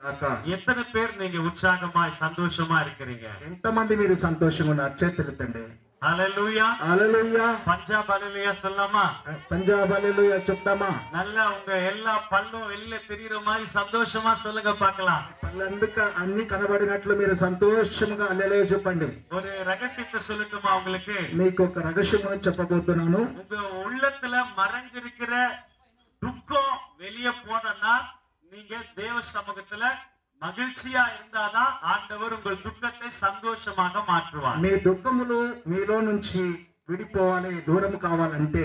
గాక. எத்தனை பேர் நீங்க உற்சாகமாய் சந்தோஷமா இருக்கிறீங்க? ఎంతమంది మీరు సంతోషంగా ఉన్నారు? చేతులెత్తండి. ஹalleluya. హల్లెలూయా. பஞ்சாப் ஹalleluya சொல்லலாமா? పంజాబ్ హల్లెలూయా చెప్తామా? நல்லா உங்க எல்லா பல்லும் வெளியில தெரியுற மாதிரி சந்தோஷமா சொல்லுங்க பார்க்கலாம். పళ్ళందుకు అన్ని కనబడినట్లు మీరు సంతోషంగా హల్లెలూయా చెప్పండి. ஒரு ரகசியத்தை சொல்லட்டுமா உங்களுக்கு? మీకు ఒక రహస్యం చెప్పబోతున్నాను. உங்க உள்ளத்துல மறைஞ்சிருக்கிற துக்கம் வெளியே போனன்னா நீங்க தேவ சமூகத்துல மகிழ்ச்சியா இருந்தாதான் ஆண்டவர் உங்கள் துக்கத்தை சந்தோஷமாக மாற்றுவார். మీ దుఃఖములు మీలో నుంచి విడిపోవాలి, దూరం కావాలంటే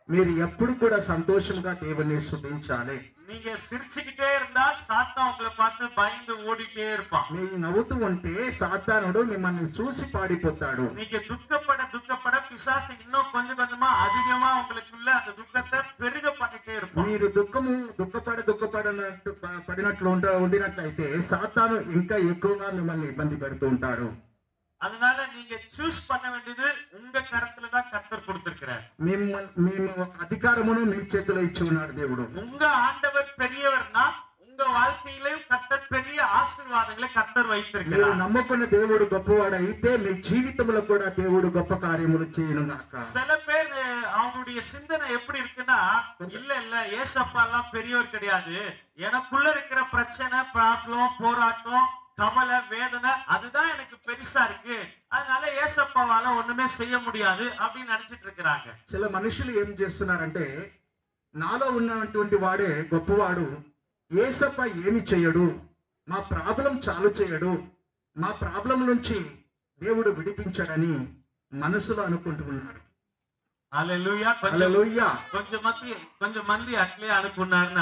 మీరు ఎప్పుడు కూడా సంతోషంగా దేవుణ్ణి స్తుతించాలి. நீங்க சிரிச்சுக்கிட்டே இருந்தா சாத்தான் உங்களை பார்த்து பயந்து ஓடிட்டே இருப்பான். మీరు నవ్వుతూ ఉంటే సాతానుడు మిమ్మల్ని చూసి పాడిపోతాడు. நீங்க துக்கப்பட பிசாசு இன்னும் கொஞ்சம் கொஞ்சமா அதிகமா உங்களுக்குள்ள அந்த துக்கத்தை பெருக பண்ணிட்டே இருப்பான். మీరు పడినట్లు ఉండినట్లయితే సాతాను ఇంకా ఎక్కువగా మిమ్మల్ని ఇబ్బంది పెడుతూ ఉంటాడు. அதனால நீங்க சூஸ் பண்ண வேண்டியது உங்க கரத்துல தான் கர்த்தர் கொடுத்திருக்கிறார். మేము ఒక అధికారమును మీ చేతిలో ఇచ్చి ఉన్నాడు దేవుడు. உங்க ஆண்டவர் பெரியவர்னா உங்க வாழ்க்கையிலும் கர்த்தர் பெரிய ஆசீர்வாதங்களை கர்த்தர் வைத்திருக்கிறார். మీరు నమ్ముకున్న దేవుడు గొప్పవాడు అయితే మీ జీవితంలో కూడా దేవుడు గొప్ప కార్యములు చేయను గాక. சில பேர் அவங்களுடைய சிந்தனை எப்படி இருக்குன்னா, இல்ல ஏசப்பா எல்லாம் பெரியவர் கிடையாது, எனக்குள்ள இருக்கிற பிரச்சனை, ப்ராப்ளம், போராட்டம், கவலை, வேதனை அதுதான் எனக்கு பெருசா இருக்கு, அதனால ஏசப்பாவால ஒண்ணுமே செய்ய முடியாது அப்படின்னு நினைச்சிட்டு இருக்கிறாங்க. చిల మనుషులు ఏం చేస్తున్నారంటే, నాలో ఉన్నటువంటి వాడే గొప్పవాడు, ఏసప్ప ఏమి చేయడు, మా ప్రాబ్లం చాలు చేయడు, మా ప్రాబ్లం నుంచి దేవుడు విడిపించడని మనసులో అనుకుంటున్నారు. హల్లెలూయా. హల్లెలూయా. కొంచెం మంది అట్లే అనుకున్నారని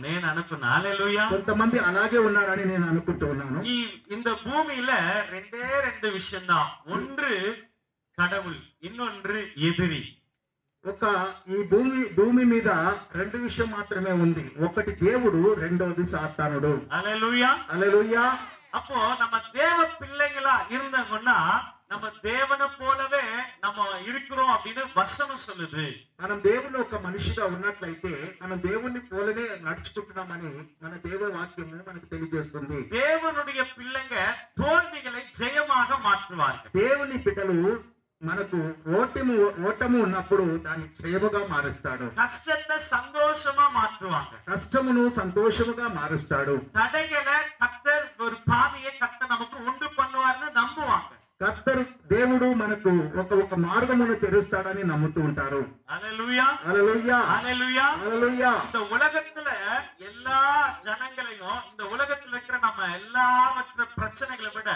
నేను అనుకున్నా. హల్లెలూయా. కొంతమంది అలాగే ఉన్నారని నేను అనుకుంటున్నాను. இந்த பூமியில ரெண்டு விஷயம் தான். ஒன்று கடவுள், இன்னொன்று எதிரி. ఈ భూమి మీద రెండు విషయం మాత్రమే ఉంది. ఒకటి దేవుడు, రెండోది సాతానుడు. హల్లెలూయా. హల్లెలూయా. அப்போ நம்ம தேவ பிள்ளைகளா இருந்தோம்னா நம்ம தேவனை போலவே நம்ம இருக்கிறோம் அப்படின்னு வசனம் சொல்லுது. మనం దేవుని ఒక మనిషిగా ఉన్నట్లయితే మనం దేవుని పోలనే నడుచుకుంటున్నామని మన దేవ వాక్యము మనకు తెలియజేస్తుంది. தேவனுடைய பிள்ளைங்க தோல்விகளை ஜெயமாக மாற்றுவார்கள். దేవుని బిడ్డలు మనకు ఓటము ఉన్నప్పుడు దాన్ని జయముగా మారుస్తాడు. కష్టத்தை సంతోషமா மாற்றுவாங்க. కష్టమును సంతోషముగా మారుస్తాడు. தடைகளை கர்த்தர் ஒரு பாதையை கர்த்தர் நமக்கு உண்டு பண்ணுவார்னு நம்புவாங்க. కర్తరు దేవుడు మనకు ఒక మార్గమును తెరుస్తాడని నమ్ముతూ ఉంటారు. హల్లెలూయా. హల్లెలూయా. హల్లెలూయా. హల్లెలూయా. இந்த உலகத்துல எல்லா ஜனங்களையும், இந்த உலகத்துல இருக்கிற நம்ம எல்லாவற்ற பிரச்சனைகளை விட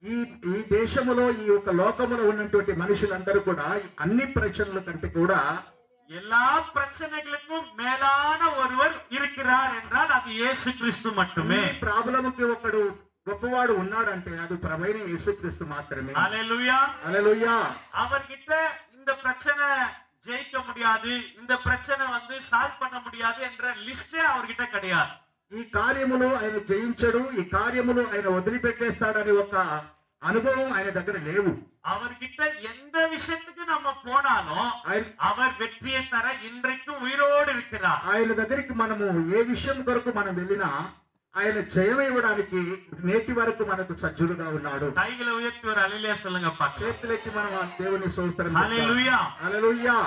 ఈ దేశములో ఈ యొక్క లోకములో ఉన్నటువంటి మనుషులందరూ కూడా అన్ని ప్రశ్నల కంటే కూడా எல்லா பிரச்சனைகளுக்கும் மேலான ஒருவர் இருக்கிறார் என்றால் அது இயேசு கிறிஸ்து மட்டுமே. ప్రాబ్లముకి ఒకడు గొప్పవాడు ఉన్నాడంటే అది ప్రభువైన యేసుక్రీస్తు మాత్రమే. హల్లెలూయా. హల్లెలూయా. அவர்கிட்ட இந்த பிரச்சனை ஜெயிக்க முடியாது, இந்த பிரச்சனை சால்வ் பண்ண முடியாது என்ற லிஸ்டே அவர்கிட்ட கிடையாது. ఈ కార్యములు ఆయన జయించడు, ఈ కార్యములు ఆయన వదిలిపెట్టేస్తాడని ఒక అనుభవం ఆయన దగ్గర లేవు. அவர்கிட்ட எந்த விஷயத்துக்கு நம்ம போனாலும் அவர் வெற்றியை தர இன்றைக்கு உயிரோடு இருக்கிறார். ఆయన దగ్గరికి మనము ఏ విషయం కొరకు మనం వెళ్ళినా ఆయన జయం ఇవ్వడానికి నేటి వరకు మనకు సజ్జుడుగా ఉన్నాడు. கைகளை உயர்த்தி ஒரு ஹல்லேலூயா சொல்லுங்க பாக்க. చేతులెత్తి మనం దేవుని స్తోత్రం. హల్లెలూయా. హల్లెలూయా.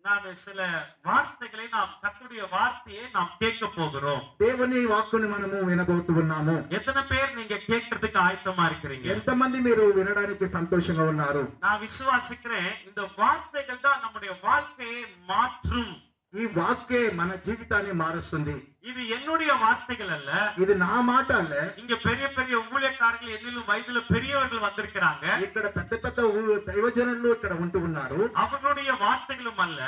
நாம் சில வார்த்தைகளை கர்த்தருடைய வார்த்தையை நாம் கேட்க போகிறோம். దేవుని వాక్కుని మనము వినబోతూ ఉన్నాము. எத்தனை பேர் நீங்க கேட்கிறதுக்கு ஆயத்தமா இருக்கிறீங்க? ఎంతమంది మీరు వినడానికి సంతోషంగా ఉన్నారు? நான் விசுவாசிக்கிறேன் இந்த வார்த்தைகள் தான் நம்முடைய வாழ்க்கையை மாற்றும். ఈ వాక్యే మన జీవితాన్ని మారుస్తుంది. இது என்னுடைய வார்த்தைகள் அல்ல, ఇది నా మాట అల్ల. இங்க பெரிய பெரிய ஊழியக்காரர்கள், என்னிலும் வயதுல பெரியவர்கள் வந்திருக்கிறாங்க. ఇక్కడ పెద్ద పెద్ద దైవజనులు ఇక్కడ ఉంటూ ఉన్నారు. அவர்களுடைய வார்த்தைகளும் அல்ல,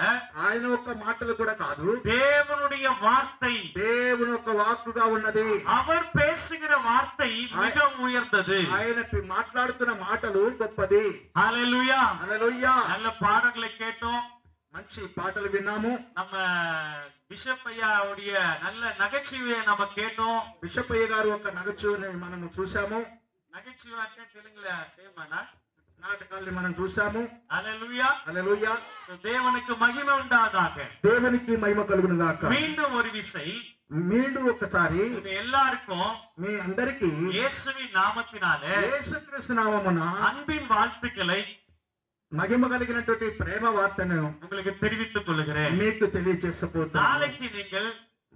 ఆయన యొక్క మాటలు కూడా కాదు, தேவனுடைய வார்த்தை, దేవుని యొక్క వాక్కుగా ఉన్నది. அவர் பேசுகிற வார்த்தை மிக உயர்ந்தது. ఆయన మాట్లాడుతున్న మాటలు గొప్పది. ஹல்லேலூயா. హల్లెలూయా. நல்ல பாடல்களை கேட்டோம், మంచి పాటలు విన్నాము. நம்ம బిషప్ అయ్యాவுடைய நல்ல నగచువే நம்ம கேட்டோம். బిషప్ అయ్య గారు ఒక నగచువని మనం చూసాము. నగచువ అంటే తెలుగులో సేమనా నాటకాల్ని మనం చూసాము. హల్లెలూయా. హల్లెలూయా. సో దేవునికి మహిమ ఉండాதாக. దేవునికి మహిమ కలుగును గాక. மீண்டும் ஒரு விசை మీడు ఒకసారి உங்க எல்லாருக்கும் మీ అందరికి இயேசுவின் நாமத்தினாலே యేసుక్రీస్తు నామమున அன்பின் வாழ்த்துக்களை మహిమ కలిగినటువంటి ప్రేమ వార్తను உங்களுக்கு தெரிவித்துக் கொள்கிறேன். మీకు తెలియజేసబోతున్నాను. நாளைக்கு நீங்கள்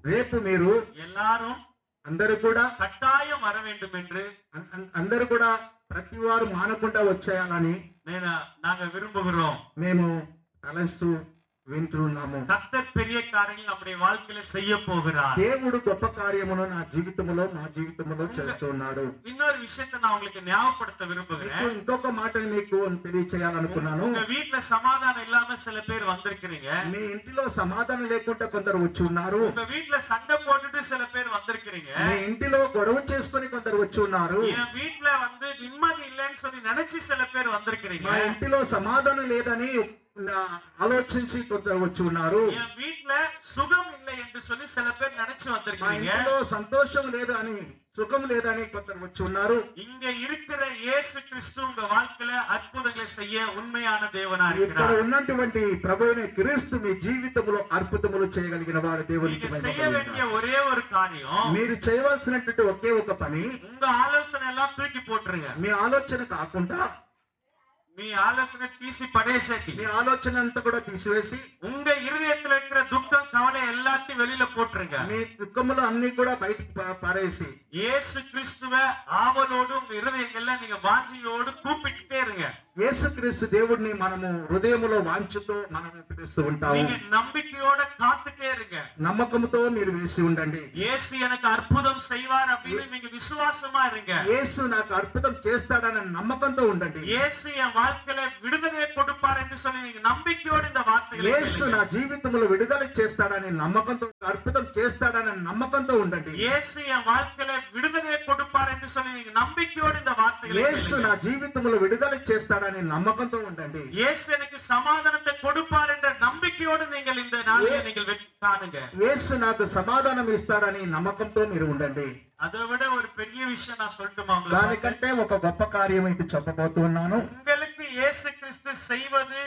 రేపు మీరు எல்லாரும் అందరూ కూడా கட்டாயம் வர வேண்டும் என்று అందరూ కూడా ప్రతి వారు మానకుండా వచ్చేయాలని நாங்க விரும்புகிறோம். మేము తలస్తూ వింటున్నాము. கர்த்தர் பெரிய காரியங்கள் நம்முடைய வாழ்க்கையில செய்ய போகிறார். దేవుడు గొప్ప కార్యమును నా జీవితంలో మా జీవితంలో చేస్తున్నాడు. இன்னொரு விஷயத்தை நான் உங்களுக்கு ஞாபகப்படுத்த விரும்புகிறேன். ఇంకొక మాటని మీకు తెలియచేయాలనుకున్నాను. உங்க வீட்ல சமாதானம் இல்லாம சில பேர் வந்திருக்கிறீங்க. మీ ఇంటిలో సమాధానం లేకుండా కొందరు వచ్చి ఉన్నారు. உங்க வீட்ல சண்டை போட்டுட்டு சில பேர் வந்திருக்கிறீங்க. మీ ఇంటిలో గొడవ చేసుకొని కొందరు వచ్చి ఉన్నారు. என் வீட்ல வந்து நிம்மதி இல்லைன்னு சொல்லி நினைச்சு சில பேர் வந்திருக்கிறீங்க. మా ఇంటిలో సమాధానం లేదని ఆలోచించి కొందరు వచ్చి ఉన్నారు. என் வீட்ல சுகம் இல்லை என்று சொல்லி சில பேர் நினைச்சு మా வந்திருக்கிறீங்க. ఇంటిలో సంతోషం లేదు అని సుఖం లేదని కొందరు వచ్చి ఉన్నారు. இங்க இருக்கிற இயேசு கிறிஸ்து உங்க வாழ்க்கையில அற்புதங்களை செய்ய உண்மையான தேவனா ఇక్కడ இருக்கிறார். ఉన్నటువంటి ప్రభువైన క్రీస్తు మీ జీవితంలో అద్భుతములు చేయగలిగిన వాడు దేవునికి நீங்க செய்ய வேண்டிய ஒரே ஒரு காரியம், మీరు చేయవలసినటువంటి ఒకే ఒక పని, உங்க ஆலோசனை எல்லாம் தூக்கி போட்டுருங்க. మీ ఆలోచన కాకుండా మీ ఆలోచన తీసి పడేసేది. మీ ఆలోచన అంతా కూడా తీసివేసి உங்க இருதயத்துல இருக்கிற துக்கம் கவலை எல்லாத்தையும் வெளியில போட்டுருங்க. మీ దుఃఖములు అన్ని కూడా బయటికి పారేసి இயேசு கிறிஸ்துவ ஆவலோடு உங்க இருதயங்கள்ல நீங்க வாஞ்சியோடு கூப்பிட்டுட்டே இருங்க. యేసుక్రీస్తు దేవుడిని మనము హృదయములో వాంఛతో మనము పిలుస్తూ ఉంటాము. நீங்க நம்பிக்கையோட காத்துட்டே இருங்க. నమ్మకంతో మీరు వేసి ఉండండి. இயேசு எனக்கு அற்புதம் செய்வார் அப்படின்னு நீங்க விசுவாசமா இருங்க. యేసు నాకు అద్భుతం చేస్తాడన్న నమ్మకంతో ఉండండి. இயேசு என் வாழ்க்கையில விடுதலை கொடுப்பார் என்று சொல்லி நீங்க நம்பிக்கையோடு இந்த வார்த்தைகளை యేసు నా జీవితంలో విడుదల చేస్తాడని నమ్మకంతో, అద్భుతం చేస్తాడన్న నమ్మకంతో ఉండండి. இயேசு என் வாழ்க்கையில விடுதலை கொடுப்பார் என்று சொல்லி நீங்க நம்பிக்கையோடு இந்த வார்த்தைகளை యేసు నా జీవితంలో విడుదల చేస్తాడని నమ్మకంతో ఉండండి. இயேசு எனக்கு சமாதானத்தை கொடுப்பார் என்ற நம்பிக்கையோடு நீங்கள் இந்த நாளிலே நீங்கள் காணுங்க. యేసు నాకు సమాధానం ఇస్తాడని నమ్మకంతో మీరు ఉండండి. அதை விட ஒரு பெரிய விஷயம் நான் சொல்லட்டுமா உங்களுக்கு? దానికంటే ఒక గొప్ప కార్యం ఇది చెప్పబోతున్నాను. உங்களுக்கு இயேசு கிறிஸ்து செய்வது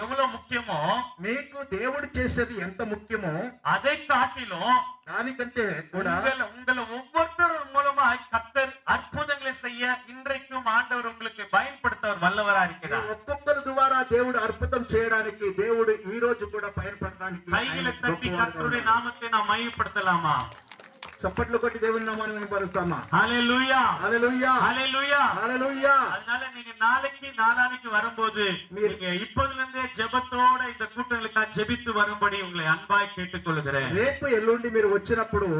எவ்வளவு முக்கியமோ, మీకు దేవుడు చేసేది ఎంత ముఖ్యమో அதை காட்டிலும் దానికంటే కూడా உங்களை ஒவ்வொருத்தர் மூலமா கர்த்தர் அற்புதங்களை செய்ய இன்றைக்கும் ஆண்டவர் உங்களுக்கு பயன்படுத்த வல்லவரா இருக்கிறார். ఒక్కొక్కరి ద్వారా దేవుడు అద్భుతం చేయడానికి దేవుడు ఈ రోజు కూడా பயன்பడడానికి கைகளை தட்டி கர்த்தருடைய நாமத்தை நாம் மையப்படுத்தலாமா? చప్పట్లు కొట్టి దేవుని నామాన్ని వినపరుస్తామా? ஹல்லேலூயா, హల్లెలూయా, ஹல்லேலூயா, హల్లెలూయా. அதனால நீங்க நாளைக்கு நாளானைக்கு வரும்போது நீங்க இப்போதுல இருந்தே ஜெபத்தோட இந்த கூட்டங்களுக்காக ஜெபித்து வரும்படி உங்களை அன்பாய் கேட்டுக்கொள்கிறேன். రేపు ఎల్లుండి మీరు వచ్చినప్పుడు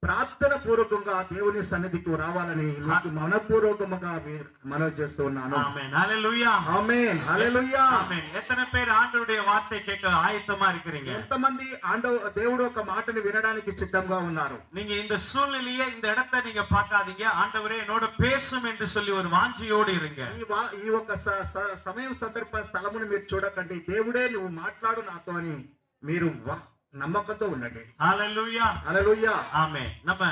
ప్రార్థన పూర్వకంగా దేవుని సన్నిధికి రావాలని మీకు మనపూర్వకముగా మనవి చేస్తూ ఉన్నాను. ஆமென், ஹல்லேலூயா, ఆమేన్, హల్లెలూయా. ஆமென். எத்தனை பேர் ஆண்டவருடைய வார்த்தை கேட்க ஆயத்தமா இருக்கிறீங்க? ఎంతమంది దేవుడు ఒక మాటని వినడానికి సిద్ధంగా ఉన్నారు? நீங்க இந்த சூழ்நிலையை, இந்த இடத்தை நீங்க பார்க்காதீங்க. ஆண்டவரே என்னோட பேசும் என்று சொல்லி ஒரு வாஞ்சியோடு இருங்க. ఈ ఒక సమయం సందర్భ స్థలమును మీరు చూడకండి. దేవుడే నువ్వు మాట్లాడు నాతో అని మీరు నమ్మకంతో ఉండండి. హల్లెలూయా, హల్లెలూయా, ఆమేన్. நம்ம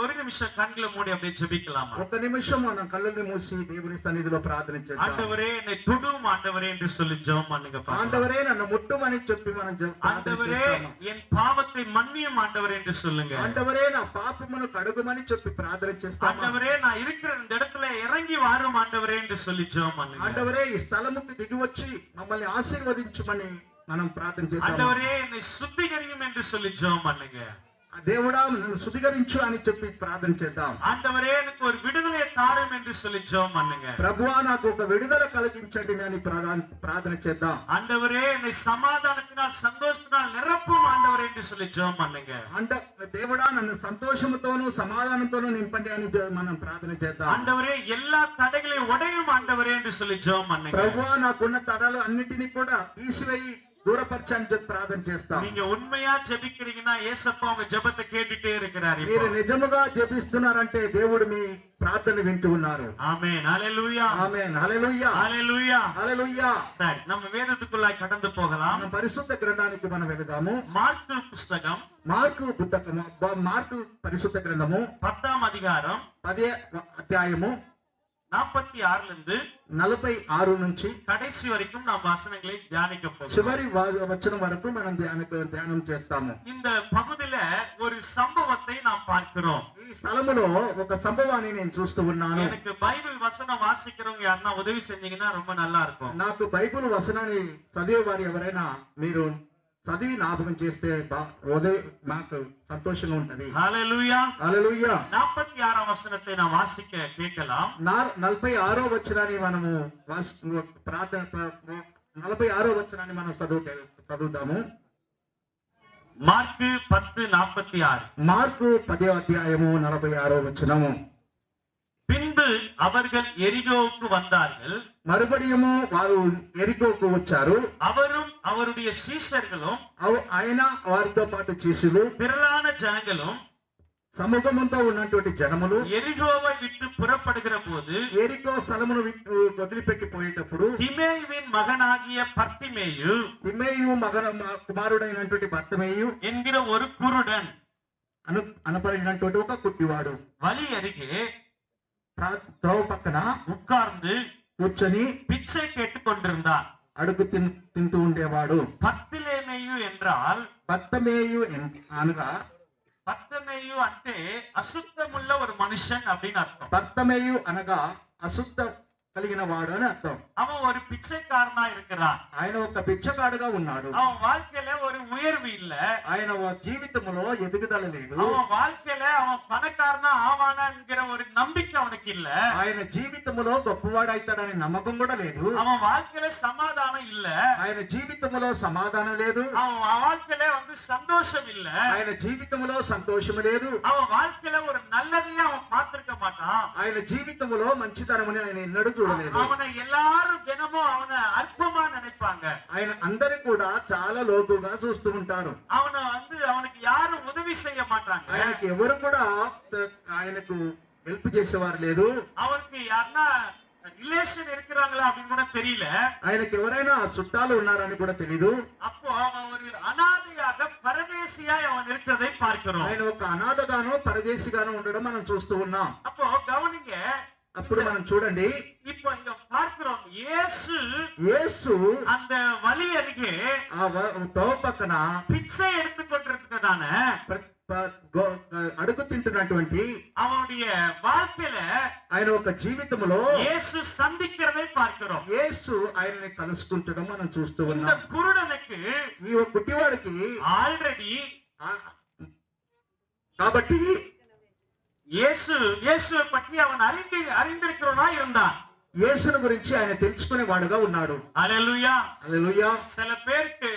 ஒரு நிமிஷம் கண்களை மூடி அப்படியே ஜெபிக்கலாமா? ఒక నిమిషం మనం కళ్ళని మూసి దేవుని సన్నిధిలో ప్రార్థన చేద్దాం. ஆண்டவரே என்னை தொடும் ஆண்டவரே என்று சொல்லி ஜெபம் பண்ணுங்க. ஆண்டவரே నన్ను ముట్టుమని చెప్పి మనం ஆண்டவரே என் பாவத்தை மன்னியும் ஆண்டவரே என்று சொல்லுங்க. ఆండవరే నా పాపమును కడుగుమని చెప్పి ప్రార్థన చేస్తాం. ஆண்டவரே நான் இருக்கிற இந்த இடத்துல இறங்கி வாரும் ஆண்டவரே என்று சொல்லி ஜெபம் பண்ணுங்க. ఆండవరే ఈ స్థలముకి దిగి వచ్చి మమ్మల్ని ఆశీర్వదించమని మనం ప్రార్థన చేద్దాం. ஆண்டவரே என்னை சுத்திகரியும் என்று சொல்லி ஜெபம் பண்ணுங்க. దేవుడా నన్ను శుద్ధీకరించు అని చెప్పి ప్రార్థన చేద్దాం. ஆண்டவரே எனக்கு ஒரு விடுதலையை தாரும் என்று சொல்லி ஜெபம் பண்ணுங்க. ప్రభువా నాకు ఒక విడుదల కలిగించండి అని ప్రార్థన చేద్దాం. ஆண்டவரே என்னை சமாதானத்தினால் சந்தோஷத்தினால் நிரப்பும் ஆண்டவரே என்று சொல்லி ஜெபம் பண்ணுங்க. దేవుడా నన్ను సంతోషముతోను సమాధానంతోను నింపండి అని మనం ప్రార్థన చేద్దాం. ஆண்டவரே எல்லா தடைகளையும் உடையும் ஆண்டவரே என்று சொல்லி ஜெபம் பண்ணுங்க. ప్రభువా నాకున్న తడలు అన్నిటిని కూడా తీసివేయి దూరపరచని చెప్పి ప్రార్థన చేస్తాం. நீங்க உண்மையா ஜெபிக்கிறீங்கன்னா యేసప్పா உங்க ஜெபத்தை கேட்டுட்டே இருக்கிறார். మీరు నిజముగా జపిస్తున్నారంటే దేవుడు మీ ప్రార్థన వింటూ ఉన్నారు. ஆமென், ஹல்லேலூயா, ఆమేన్, హల్లెలూయా, ஹல்லேலూயா, హల్లెలూయా. சரி, நம்ம வேதத்துக்குள்ளாய் கடந்து போகலாம். మనం పరిశుద్ధ గ్రంథానికి మనం వెళదాము. మార్కు పుస్తకం, మార్కు పరిశుద్ధ గ్రంథము 10వ అధ్యాయం 10వ అధ్యాయము 46 இருந்து 46 నుంచి கடைசி வரைக்கும் நாம் வசனங்களை தியானிக்க போகிறோம். చివరి వచనం వరకు మనం ధ్యానం చేస్తాము. இந்த பகுதியில ஒரு சம்பவத்தை நாம் பார்க்கிறோம். ఈ స్థలములో ఒక సంభవాన్ని నేను చూస్తూ ఉన్నాను. எனக்கு బైబిల్ వచనం వాసిக்கிறவங்க யாரన్నా ఉదவி செஞ்சீங்கன்னா ரொம்ப நல்லா இருக்கும். నాకు బైబిల్ వచనాన్ని చదివే వారు ఎవరైనా మీరు చదివి జ్ఞాపకం చేస్తే మాకు సంతోషంగా ఉంటది. హల్లెలూయా హల్లెలూయా. 46వ వచనத்தை நாம் వాసిக்க கேட்கலாம். 46వ వచనాన్ని మనము ప్రార్థన 46వ వచనాన్ని మనం చదువుతాము. మార్కు 10:46. మార్కు 10వ అధ్యాయము 46వ వచనము. பின்பு அவர்கள் எரிகோவுக்கு வந்தார்கள். మరుబడియము వారు ఎరికోకు వచ్చారు. அவரும் அவருடைய சீஷர்களும் ఆయన వారితో పాటు శిష్యులు திரளான ஜனங்களும் సమూహంతో ఉన్నటువంటి జనములు எரிகோவை விட்டு புறப்படுகிற போது ఎరికో స్థలమును వదిలిపెట్టి పోయేటప్పుడు திமேயுவின் மகனாகிய பர்த்திமேயு కుమారుడైనటువంటి బర్తిమేయు என்கிற ஒரு குருடன் అనపడినటువంటి ఒక కుట్టివాడు வழி అరిగే త్రోవ పక్కన உட்கார்ந்து కూర్చొని பிச்சை கேட்டுக் கொண்டிருந்தான். అడుగు తింటూ ఉండేవాడు. பர்த்திலேமேயு என்றால் బర్తిమేయు అనగా பர்த்திமேயு అంటే అశుద్ధముள்ள ஒரு మనిషిన్ அப்படின்னு అర్థం. బర్తిమేయు అనగా అశుద్ధ కలిగిన వాడు అని అర్థం. அவன் ஒரு பிச்சைக்காரனா இருக்கிறான். ఆయన ఒక బిచ్చగాడుగా ఉన్నాడు. அவன் வாழ்க்கையில ஒரு உயர்வு இல்ல. ఆయన జీవితంలో ఎదుగుదల లేదు. அவன் வாழ்க்கையில அவன் பணக்காரனா ஆவானா என்கிற ஒரு நம்பிக்கை அவனுக்கு இல்ல. ఆయన జీవితంలో గొప్పవాడు అవుతాడనే నమ్మకం కూడా లేదు. அவன் வாழ்க்கையில சமாதானம் இல்ல. ఆయన జీవితంలో సమాధానం లేదు. அவன் வாழ்க்கையில சந்தோஷம் இல்ல. ఆయన జీవితంలో సంతోషం లేదు. அவன் வாழ்க்கையில ஒரு நல்லதையே அவன் பார்த்திருக்க மாட்டான். ఆయన జీవితంలో మంచితనమని ఆయన ఎన్నడూ చూడలేదు. அவனை எல்லாரும் தினமும் அவனை அற்பமா நினைப்பாங்க. ఆయన అందరూ కూడా చాలా లోకుగా చూస్తూ ఉంటారు. அவனுக்கு யாரும் உதவி செய்ய மாட்டாங்க. ఆయనకి ఎవరు కూడా ఆయనకు హెల్ప్ చేసేవారు లేదు. அவனுக்கு யாருன்னா ரிலேஷன் இருக்கிறாங்களா அப்படின்னு கூட தெரியல. ఆయనకి ఎవరైనా చుట్టాలు ఉన్నారని కూడా తెలియదు. அப்போ அவன் ஒரு அனாதையாக பரதேசியாய் அவன் இருக்கிறதை பார்க்கிறோம். ఆయన ఒక అనాథగానో పరదేశిగానో ఉండడం మనం చూస్తూ ఉన్నాం. அப்போ கவனிங்க. అప్పుడు మనం చూడండి. இப்போ இங்க பார்க்கிறோம் இயேசு அந்த வழி அருகே తోవ పక్కన பிச்சை எடுத்துக்கொண்டிருக்கிறதான అడుగు తింటున్నటువంటి அவனுடைய வாழ்க்கையில ఆయన ఒక జీవితంలో இயேசு சந்திக்கிறதை பார்க்கிறோம். యేసు ఆయనని కలుసుకుంటడం మనం చూస్తూ இந்த ఉన్నాం. குருடனுக்கு ఈ గుడ్డివాడికి ఆల్రెడీ కాబట్టి இயேசுவை பற்றி அவன் அறிந்திருக்கிறவனா இருந்தான். యేసుని గురించి ఆయన తెలుసుకునే వాడుగా ఉన్నాడు. హల్లెలూయా హల్లెలూయా. சில பேருக்கு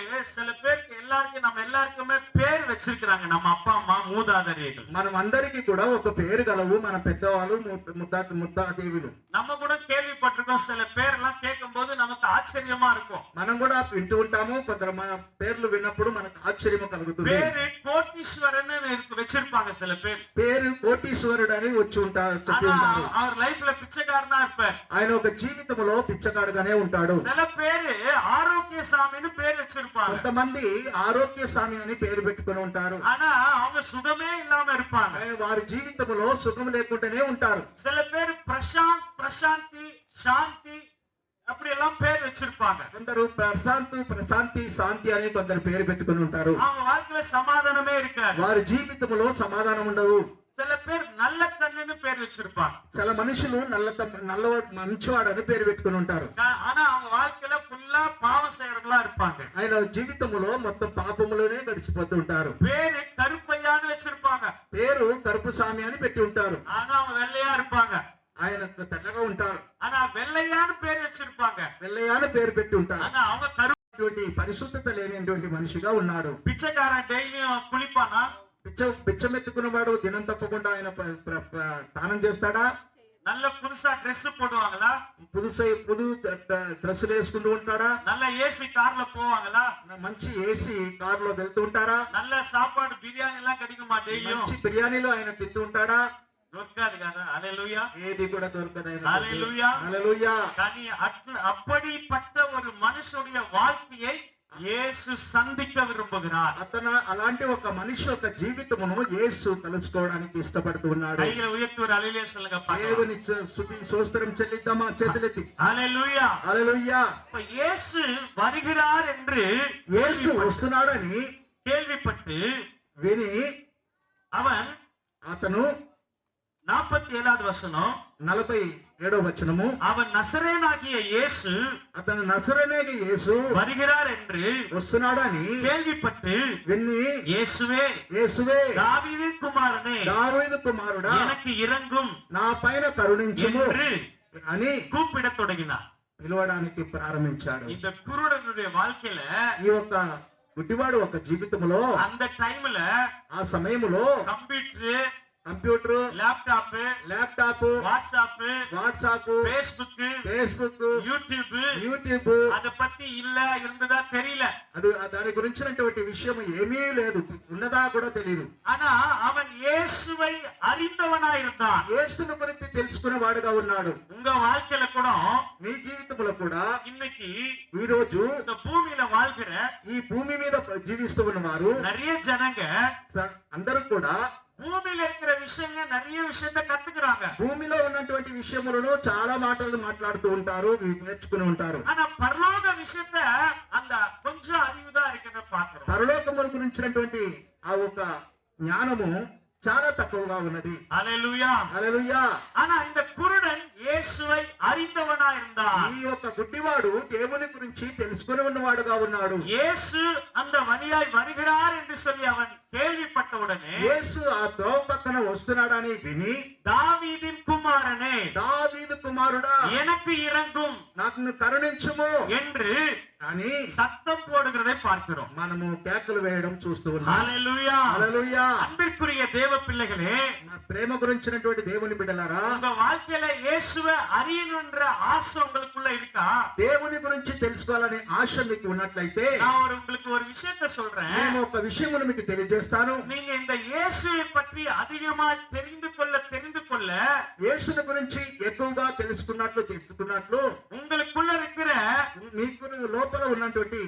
எல்லாருக்கும் நம்ம எல்லாருக்குமே பேர் வச்சிருக்காங்க. நம்ம அப்பா அம்மா மூதாதையர்கள். మనం అందరికీ కూడా ఒక పేరు గలవు. మన పెద్దవాళ్ళు ముత్తాదేవులు. நம்ம கூட கேள்விப்பட்டிருக்கோம். சில பேர் எல்லாம் கேட்கும்போது நமக்கு ఆశ్చర్యமா இருக்கும். మనం కూడా వింటూ ఉంటాము. కొందరు మన పేర్లు విన్నప్పుడు మనకు ఆశ్చర్యం కలుగుతుంది. పేరు కోటీశ్వరన్ வச்சிருப்பாங்க சில பேர். పేరు కోటీశ్వరుడు అని వచ్చి ఉంటారు, చెప్పి ఉంటారు. அவர் லைஃப்ல பிச்சைக்காரனா இருப்பார். ఆయన ఒక జీవితంలో పిచ్చకాడుగానే ఉంటాడు. சில பேரு ஆரோக்கியசாமின்னு பேர் வச்சிருப்பாங்க. కొంతమంది ఆరోగ్యస్వామి అని పేరు పెట్టుకొని ఉంటారు. ஆனா அவங்க சுகமே இல்லாம இருப்பாங்க. వారి జీవితంలో సుఖం లేకుండానే ఉంటారు. சில பேர் பிரசாந்தி శాంతి அப்படி எல்லாம் பேர் வச்சிருப்பாங்க. కొందరు ప్రశాంతి శాంతి అని కొందరు పేరు పెట్టుకొని ఉంటారు. அவங்க வாழ்க்கையில சமாதானமே இருக்காது. వారి జీవితంలో సమాధానం ఉండదు. சில பேர் நல்ல கண்ணுன்னு பேர் வச்சிருப்பாங்க. சில మనుషులు నల్లవాడు మంచివాడు అని పేరు పెట్టుకొని ఉంటారు. ஆனா அவங்க வாழ்க்கையில ஃபுல்லா பாவம் செய்யறவங்களா இருப்பாங்க. ఆయన జీవితంలో మొత్తం పాపములోనే గడిచిపోతూ ఉంటారు. பேரு கருப்பையான்னு வச்சிருப்பாங்க. పేరు కరుపుస్వామి అని పెట్టి ఉంటారు. ஆனா அவங்க வெள்ளையா இருப்பாங்க. ఆయన తెల్లగా ఉంటారు. ஆனா வெள்ளையான்னு பேர் வச்சிருப்பாங்க. వెల్లయాని పేరు పెట్టి ఉంటారు. ஆனா அவங்க கருப்பு పరిశుద్ధత లేనిటువంటి మనిషిగా ఉన్నాడు. பிச்சைக்காரன் டெய்லியும் குளிப்பானா? పిచ్చమెత్తుకున్నవాడు దినం తప్పకుండా ఆయన స్నానం చేస్తాడా? நல்ல புதுசா ட்ரெஸ் போடுவாங்களா? புது డ్రెస్సులు వేసుకుంటూ ఉంటాడా? நல்ல ஏசி కార్ல போவாங்களா? మంచి ఏసీ కారులో వెళ్తూ ఉంటారా? நல்ல சாப்பாடு బిర్యానీ எல்லாம் கிடைக்குமா டெய்லியும்? మంచి బిర్యానీలో ఆయన తింటూ ఉంటాడా? దొరకదు కదా. హల్లెలూయా. ఏది కూడా దొరకదు ఆయన. హల్లెలూయా. హల్లెలూయా. కానీ அப்படிப்பட்ட ஒரு மனுஷனுடைய வாழ்க்கையை యేసు సంధిக்க విரும்புகிறார். అతను అలాంటి ఒక మనిషి యొక్క జీవితమును యేసు తెలుసుకోవడానికి ఇష్టపడుతూ ఉన్నాడు. கைகளை உயர்த்தி ஒரு அல்லேலூயா சொல்லுங்க பாக்கலாம். దేవుని స్తుతి స్తోత్రం చెల్లిద్దామా? చేతులెత్తి హల్లెలూయా. హల్లెలూయా. இப்ப இயேசு வருகிறார் என்று యేసు వస్తున్నాడని கேள்விப்பட்டு విని அவன் అతను 47வது வசனம் 47వ వచనము, அவன் நசரேயனாகிய இயேசு అతను నజరేయుడైన యేసు வருகிறார் என்று వస్తున్నాడని கேள்விப்பட்டு విని இயேசுவே యేసువే தாவீதின் குமாரனே దావీదు కుమారుడా எனக்கு இறங்கும் నా పైన కరుణించుము என்று అని கூப்பிடத் தொடங்கினார். పిలవడానికి ప్రారంభించాడు. இந்த குருடனுடைய வாழ்க்கையில ఈ యొక్క గుడ్డివాడు ఒక జీవితంలో அந்த டைம்ல ఆ సమయంలో computer, computer, laptop, WhatsApp, Facebook, YouTube అద పத்தி இல்ல இருந்ததா தெரியல. అది దాని గురించినటువంటి విషయం ఏమీ లేదు, ఉన్నదా కూడా తెలియదు. ஆனா அவன் இயேசுவை அறிந்தவனா இருந்தான். యేసును గురించి తెలుసుకునే వాడుగా ఉన్నాడు. உங்க வாழ்க்கையில கூட మీ జీవితంలో కూడా இன்னைக்கு ఈ రోజు இந்த பூமியில வாழ்கிற ఈ భూమి మీద జీవిస్తూ ఉన్నవారు நிறைய ஜனங்க అందరూ కూడా பூமியில இருக்கிற விஷயங்க நிறைய விஷயத்தை கத்துக்கிறாங்க. భూమిలో ఉన్నటువంటి విషయములను చాలా మాటలు మాట్లాడుతూ ఉంటారు, నేర్చుకుని ఉంటారు. ஆனா பரலோக விஷயத்தை அந்த கொஞ்சம் அறிவுதான் இருக்கிறத பாக்குறோம். పరలోకమును గురించినటువంటి ఆ ఒక జ్ఞానము చాలా తక్కువగా ఉన్నది. హల్లెలూయా. హల్లెలూయా. ஆனா இந்த குருடன் இயேசுவை அறிந்தவனா இருந்தான். ఈ యొక్క గుడ్డివాడు దేవుని గురించి తెలుసుకుని ఉన్నవాడుగా ఉన్నాడు. இயேசு அந்த வழியாய் வருகிறார் என்று சொல்லி அவன் கேள்விப்பட்ட உடனே యేసు ఆ త్రోవ పక్కన వస్తున్నాడని విని தாவீதின் குமாரனே దావీదు కుమారుడా எனக்கு இறங்கும் నాకు కరుణించుము என்று అని சத்தம் போடுகிறதை பார்க்கிறோம். మనము కేకలు వేయడం చూస్తూ ఉన్నాం. ஹல்லேலூயா. హల్లెలూయా. அன்பிற்குரிய தேவ பிள்ளைகளே, ప్రేమ గురించినటువంటి దేవుని బిడ్డలారా, உங்க வாழ்க்கையில இயேசுவை அறியணும்ன்ற ஆசை உங்களுக்குள்ள இருக்கா? దేవుని గురించి తెలుసుకోవాలనే ఆశ మీకు ఉన్నట్లయితే நான் உங்களுக்கு ஒரு விஷயத்தை சொல்றேன். నేను ఒక విషయమును మీకు తెలియజేస్తాను. நீங்க இந்த இயேசுவை பற்றி அதிகமா தெரிந்து கொள்ள యేసుని గురించి ఎక్కువగా తెలుసుకున్నట్లు உங்களுக்குள்ள இருக்கிற మీకు లోపల ఉన్నటువంటి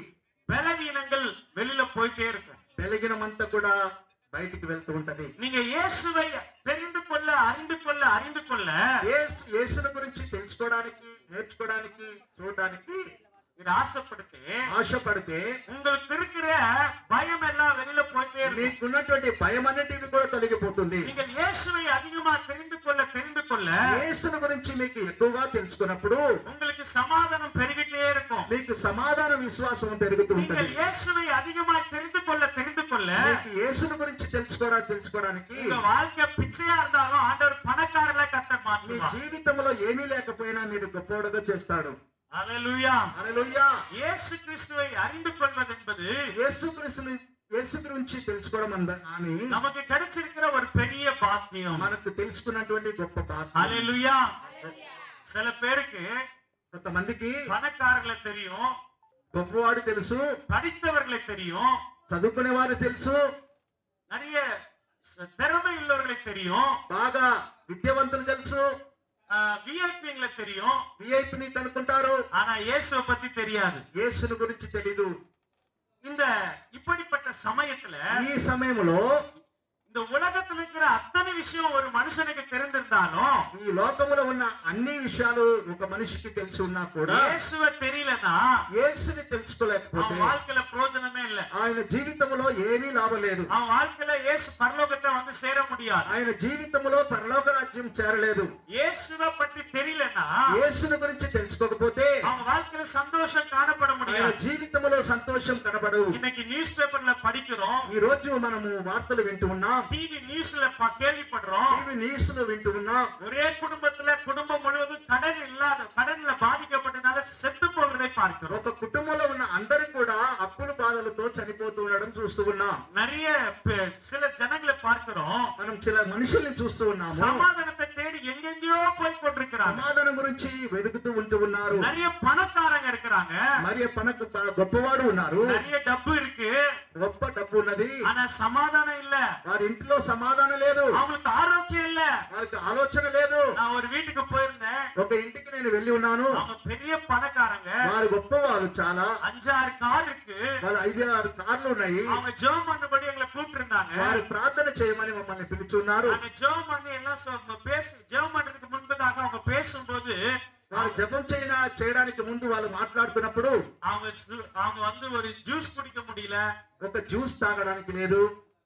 பலவீனங்கள் வெளியில போயிட்டே இருக்கும். బలహీనమంతా కూడా బయటికి వెళ్తూ ఉంటది. நீங்க இயேசுவை தெரிந்து கொள்ள அறிந்து கொள்ள యేసుని గురించి తెలుసుకోవడానికి, నేర్చుకోవడానికి, చూడడానికి మీరు ఆశపడితే உங்களுக்கு இருக்கிற பயம் எல்லாம் வெளியில போயிட்டே இருக்கும். మీకున్నటువంటి భయం అనేది కూడా తొలగిపోతుంది. நீங்க இயேசுவை அதிகமா தெரிந்து கொள்ள యేసుని గురించి మీకు ఎక్కువగా తెలుసుకున్నప్పుడు உங்களுக்கு சமாதானம் பெருகிட்டே இருக்கும். మీకు సమాధాన విశ్వాసం పెరుగుతూ நீங்க ఉంటుంది. இயேசுவை அதிகமா தெரிந்து கொள்ள మీకు యేసుని గురించి తెలుసుకోవడానికి உங்க வாழ்க்கை பிச்சையா இருந்தாலும் ஆண்டவர் பணக்காரல கத்த మీ மாட்டுவார். జీవితంలో ఏమీ లేకపోయినా మీరు గొప్పవాడుగా చేస్తాడు. హల్లెలూయా. హల్లెలూయా. இயேசு கிறிஸ்துவை அறிந்து கொள்வது என்பது యేసు గురించి తెలుసుకోవడం అని நமக்கு கிடைச்சிருக்கிற ஒரு பெரிய பாக்கியம். మనకు తెలుసుకున్నటువంటి గొప్ప భాగ్యం. ஹல்லேலூயா. சில பேருக்கு కొంతమందికి பணக்காரர்களை தெரியும், గొప్పవాడు తెలుసు, படித்தவர்களை தெரியும், చదువుకునే వారు తెలుసు, நிறைய திறமை உள்ளவர்களை தெரியும், బాగా విద్యావంతులు తెలుసు, விஐபிங்களை தெரியும். విఐపిని కనుక్కుంటారు. ஆனா இயேசுவை பத்தி தெரியாது. యేసుని గురించి తెలీదు. இந்த இப்படிப்பட்ட சமயத்துல ఈ సమయంలో இந்த உலகத்துல இருக்கிற அத்தனை விஷயம் ஒரு மனுஷனுக்கு தெரிந்திருந்தாலும் ఈ లోకములో ఉన్న అన్ని విషయాలు ఒక మనిషికి తెలిసి ఉన్నా కూడా இயேசுவை தெரியலனா యేసుని తెలుసుకోలేకపోతే அவன் வாழ்க்கையில பிரயோஜனமே இல்ல. ఆయన జీవితంలో ఏమీ లాభం లేదు. அவன் வாழ்க்கையில இயேசு பரலோகத்தை வந்து சேர முடியாது. ఆయన జీవితంలో పరలోక రాజ్యం చేరలేదు. இயேசுவை பற்றி தெரியலனா యేసుని గురించి తెలుసుకోకపోతే அவன் வாழ்க்கையில சந்தோஷம் காணப்பட ఆయన முடியாது. జీవితంలో సంతోషం కనబడదు. இன்னைக்கு நியூஸ் பேப்பர்ல படிக்கிறோம், ఈ రోజు మనము వార్తలు వింటూ ఉన్నాం, டிவி நியூஸ்ல கேள்விப்படுறோம், టీవీ న్యూస్ ను వింటూ ఉన్నాం. ஒரே குடும்பம் முழுவதும் கடன்ல பாதிக்கப்பட்டனால செத்து போகிறதை பார்க்கிறோம். ఒక కుటుంబంలో ఉన్న అందరూ కూడా అప్పుల బాధలతో చనిపోతూ ఉండడం చూస్తూ ఉన్నాం. நிறைய சில ஜனங்களை பார்க்கிறோம், మనం చిల మనుషుల్ని చూస్తూ ఉన్నాము, சமாதானத்தை தேடி எங்கெங்கயோ போய் கொண்டிருக்கிறாங்க. సమాధానం గురించి వెతుకుతూ ఉంటూ ఉన్నారు. நிறைய பணக்காரங்க இருக்கிறாங்க, మరి పనకు గొప్పవాడు ఉన్నారు, நிறைய டப்பு இருக்கு, గొప్ప డబ్బు ఉన్నది, ஆனா சமாதானம் இல்ல, వారి ఇంటిలో సమాధానం లేదు, அவங்களுக்கு ஆரோக்கியம் இல்ல. వారికి ఆలోచన లేదు. நான் ஒரு வீட்டுக்கு போயிருந்தேன், ఒక ఇంటికి నేను వెళ్ళి ఉన్నాను. அவங்க பெரிய పணக்காரங்க, వారు గొప్పవారు చాలా, 5-6 కార్ இருக்கு. వాళ్ళ 5-6 కార్లు ఉన్నాయి. அவங்க ஜெபம் பண்ணபடி எங்களை கூப்பிட்டு இருந்தாங்க. వారు ప్రార్థన చేయమని మమ్మల్ని పిలుచున్నారు. அந்த ஜெபம் பண்ணி எல்லாம் ஜெபம் பண்றதுக்கு முன்பதாக அவங்க பேசும்போது, వారు జపం చేయడానికి ముందు వాళ్ళు మాట్లాడుతున్నప్పుడు அவங்க வந்து ஒரு ஜூஸ் குடிக்க முடியல, ఒక జ్యూస్ తాగడానికి లేదు,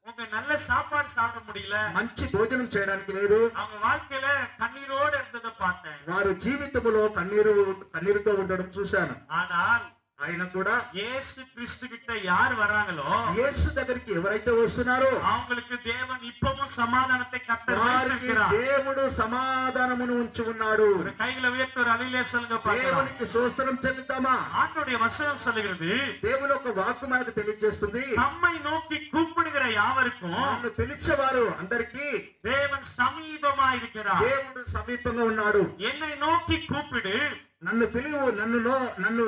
உங்க நல்ல சாப்பாடு சாப்பிட முடியல, మంచి భోజనం చేయడానికి లేదు. அவங்க வாழ்க்கையில கண்ணீரோட இருந்ததை பார்த்தேன். వారు జీవితంలో కన్నీరుతో ఉండడం చూశాను. ஆனால் ఆయన కూడా இயேசு கிறிஸ்து கிட்ட யார் வராங்களோ, యేసు దగ్గరికి ఎవరైతే వస్తున్నారో அவங்களுக்கு தேவன் இப்பவும் சமாதானத்தை వారికి கட்டளையிட்டிருக்கிறார். దేవుడు సమాధానమును ఉంచి ఉన్నాడు. ஒரு கையில உயர்த்தி ஒரு அலையிலே சொல்லுங்க பார்க்கலாம். దేవునికి స్తోత్రం చెల్లిద్దామా? ஆண்டவருடைய வசனம் சொல்லுகிறது, దేవుని ఒక వాక్కు మనకు తెలియజేస్తుంది, தம்மை நோக்கி கூப்பிடுகிற யாவருக்கும் నన్ను పిలిచేవారు అందరికీ தேவன் சமீபமா இருக்கிறார். దేవుడు సమీపంగా ఉన్నాడు. என்னை நோக்கி கூப்பிடு, నన్ను పిలువు, నన్ను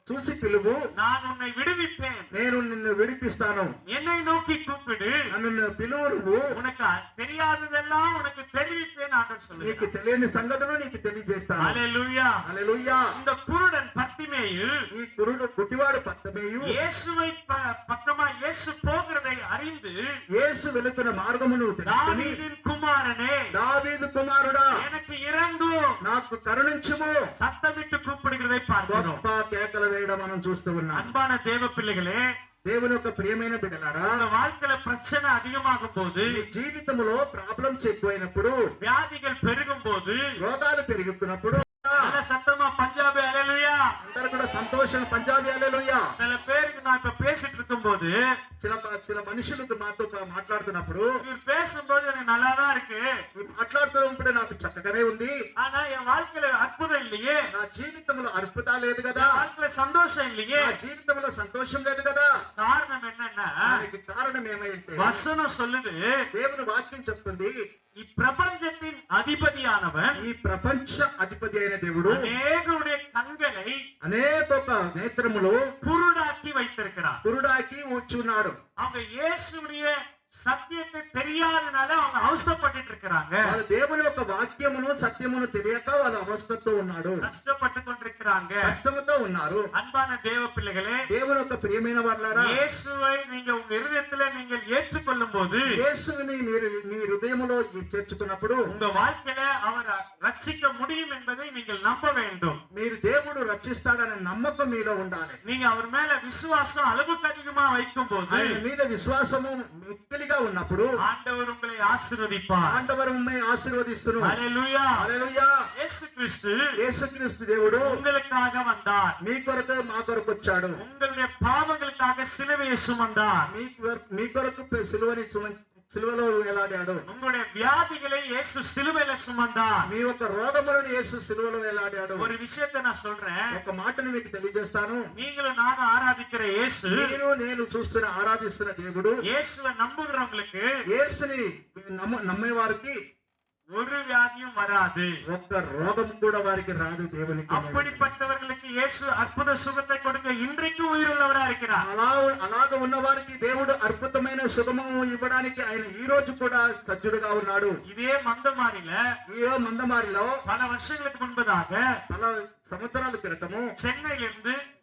చూసి పిలువు, நான் உன்னை விடுவிப்பேன். నేను నిన్ను విడిపిస్తాను. என்னை நோக்கி கூப்பிடு, నన్ను పిలువు, నువ్వు உனக்கு தெரியாததெல்லாம் உனக்கு தெரிவிப்பேன் ஆண்டவர் சொல்லுகிறார். నీకు తెలియని సంగతులు నీకు తెలియజేస్తాను. ஹல்லேலூயா. హల్లెలూయా. இந்த குருடன் பர்த்திமேயு ఈ గుడ్డివాడు పత్తమేయు இயேசுவை பக்கமா இயேசு போகிறதை அறிந்து, యేసు వెళుతున్న మార్గమును తెలుసుకొని, தாவீதின் குமாரனே, దావీదు కుమారుడా எனக்கு இறங்கும், నాకు కరుణించుము, சத்தமிட்டு கூப்பிடுகிறதை பார்க்கிறோம். గొప్ప కేకలు వేయడం మనం చూస్తూ ఉన్నాం. அன்பான தேவ பிள்ளைகளே, దేవుని యొక్క ప్రియమైన బిడ్డలారా, உங்க வாழ்க்கையில பிரச்சனை அதிகமாகும் போது, మీ జీవితంలో ప్రాబ్లమ్స్ ఎక్కువైనప్పుడు, வியாதிகள் பெருகும் போது, రోగాలు పెరుగుతున్నప్పుడు நல்ல சத்தமா பஞ்சாபி அல்லேலூயா. అందరూ కూడా సంతోషం పంజాబీ హల్లెలూయా. சில பேருக்கு நான் இப்ப பேசிட்டு இருக்கும் போது, చిల మనుషులకు మాతో మాట్లాడుతున్నప్పుడు, இவர் பேசும்போது எனக்கு நல்லாதான் இருக்கு, మాట్లాడుతున్నప్పుడు నాకు చక్కగానే ఉంది, ஆனா என் வாழ்க்கையில அற்புதம் இல்லையே, నా జీవితంలో అద్భుతాలు లేదు కదా, என் வாழ்க்கையில சந்தோஷம் இல்லையே. నా జీవితంలో సంతోషం లేదు కదా. காரணம் என்னன்னா, దానికి కారణం ఏమైంటే வசனம் சொல்லுது, దేవుని వాక్యం చెప్తుంది, இப்பிரபஞ்சத்தின் அதிபதியானவன் ఈ ప్రపంచ అధిపతి అయిన దేవుడు அநேகருடைய கண்களை అనేక నేత్రములు குருடாக்கி வைத்திருக்கிறார். కురుడాకి ఉంచున్నాడు. அவங்க இயேசுடைய சத்தியத்தை தெரியாதனால அவங்க அவஸ்தைப்பட்டு இருக்கிறாங்க, వాళ్ళు దేవుని యొక్క వాక్యమును సత్యమును తెలియక వాళ్ళు అవస్థతో ఉన్నాడు, கஷ்டப்பட்டு கொண்டிருக்கிறாங்க. కష్టముతో ఉన్నారు. அன்பான தேவ பிள்ளைகளே, దేవుని యొక్క ప్రియమైన వాళ్ళారా, இயேசுவை நீங்க உங்க இருதயத்துல நீங்கள் ஏற்றுக்கொள்ளும் போது, యేసుని మీరు మీ హృదయములో చేర్చుకున్నప్పుడు உங்க வாழ்க்கையில அவர் ரட்சிக்க முடியும் என்பதை நீங்கள் நம்ப வேண்டும். మీరు దేవుడు రక్షిస్తాడనే నమ్మకం మీలో ఉండాలి. நீங்க அவர் மேல விசுவாசம் அளவுக்கு அதிகமா வைக்கும் போது, ఆయన మీద విశ్వాసము మిక్కిలిగా ఉన్నప్పుడు ஆண்டவர் உங்களை ஆசீர்வதிப்பார். ఆండవరు మిమ్మల్ని ఆశీర్వదిస్తును. ஹல்லேலூயா. హల్లెలూయా. இயேசு கிறிஸ்து యేసుక్రీస్తు దేవుడు உங்களுக்காக வந்தார், మీ కొరకు మా కొరకు వచ్చాడు, உங்களுடைய பாவங்களுக்காக சிலுவையை சுமந்தார், మీ కొరకు సిలువలో వేలాడాడు, உங்களுடைய வியாதிகளை இயேசு சிலுவையில சுமந்தார். మీ యొక్క రోగములను యేసు సిలువలో వేలాడాడు. ஒரு விஷயத்தை நான் சொல்றேன், ఒక మాటను మీకు తెలియజేస్తాను. நீங்களும் நானும் ஆராதிக்கிற இயேசு, నేను ఆరాధిస్తున్న దేవుడు, இயேசுவை நம்புகிறவங்களுக்கு యేసుని నమ్మే వారికి ஒரு வியாதியும் வராது. ఒక్క రోగం కూడా వారికి రాదు. దేవునికి அப்படிப்பட்டவர்களுக்கு இயேசு அற்புத சுகத்தை கொடுக்க இன்றைக்கு உயிருள்ளவரா இருக்கிறார். అలాగ ఉన్న వారికి దేవుడు అద్భుతమైన సుఖము ఇవ్వడానికి ఆయన ఈ రోజు కూడా సజ్జుడుగా ఉన్నాడు. இதே మందమారిలో பல வருஷங்களுக்கு முன்பதாக పల సంవత్సరాల క్రితము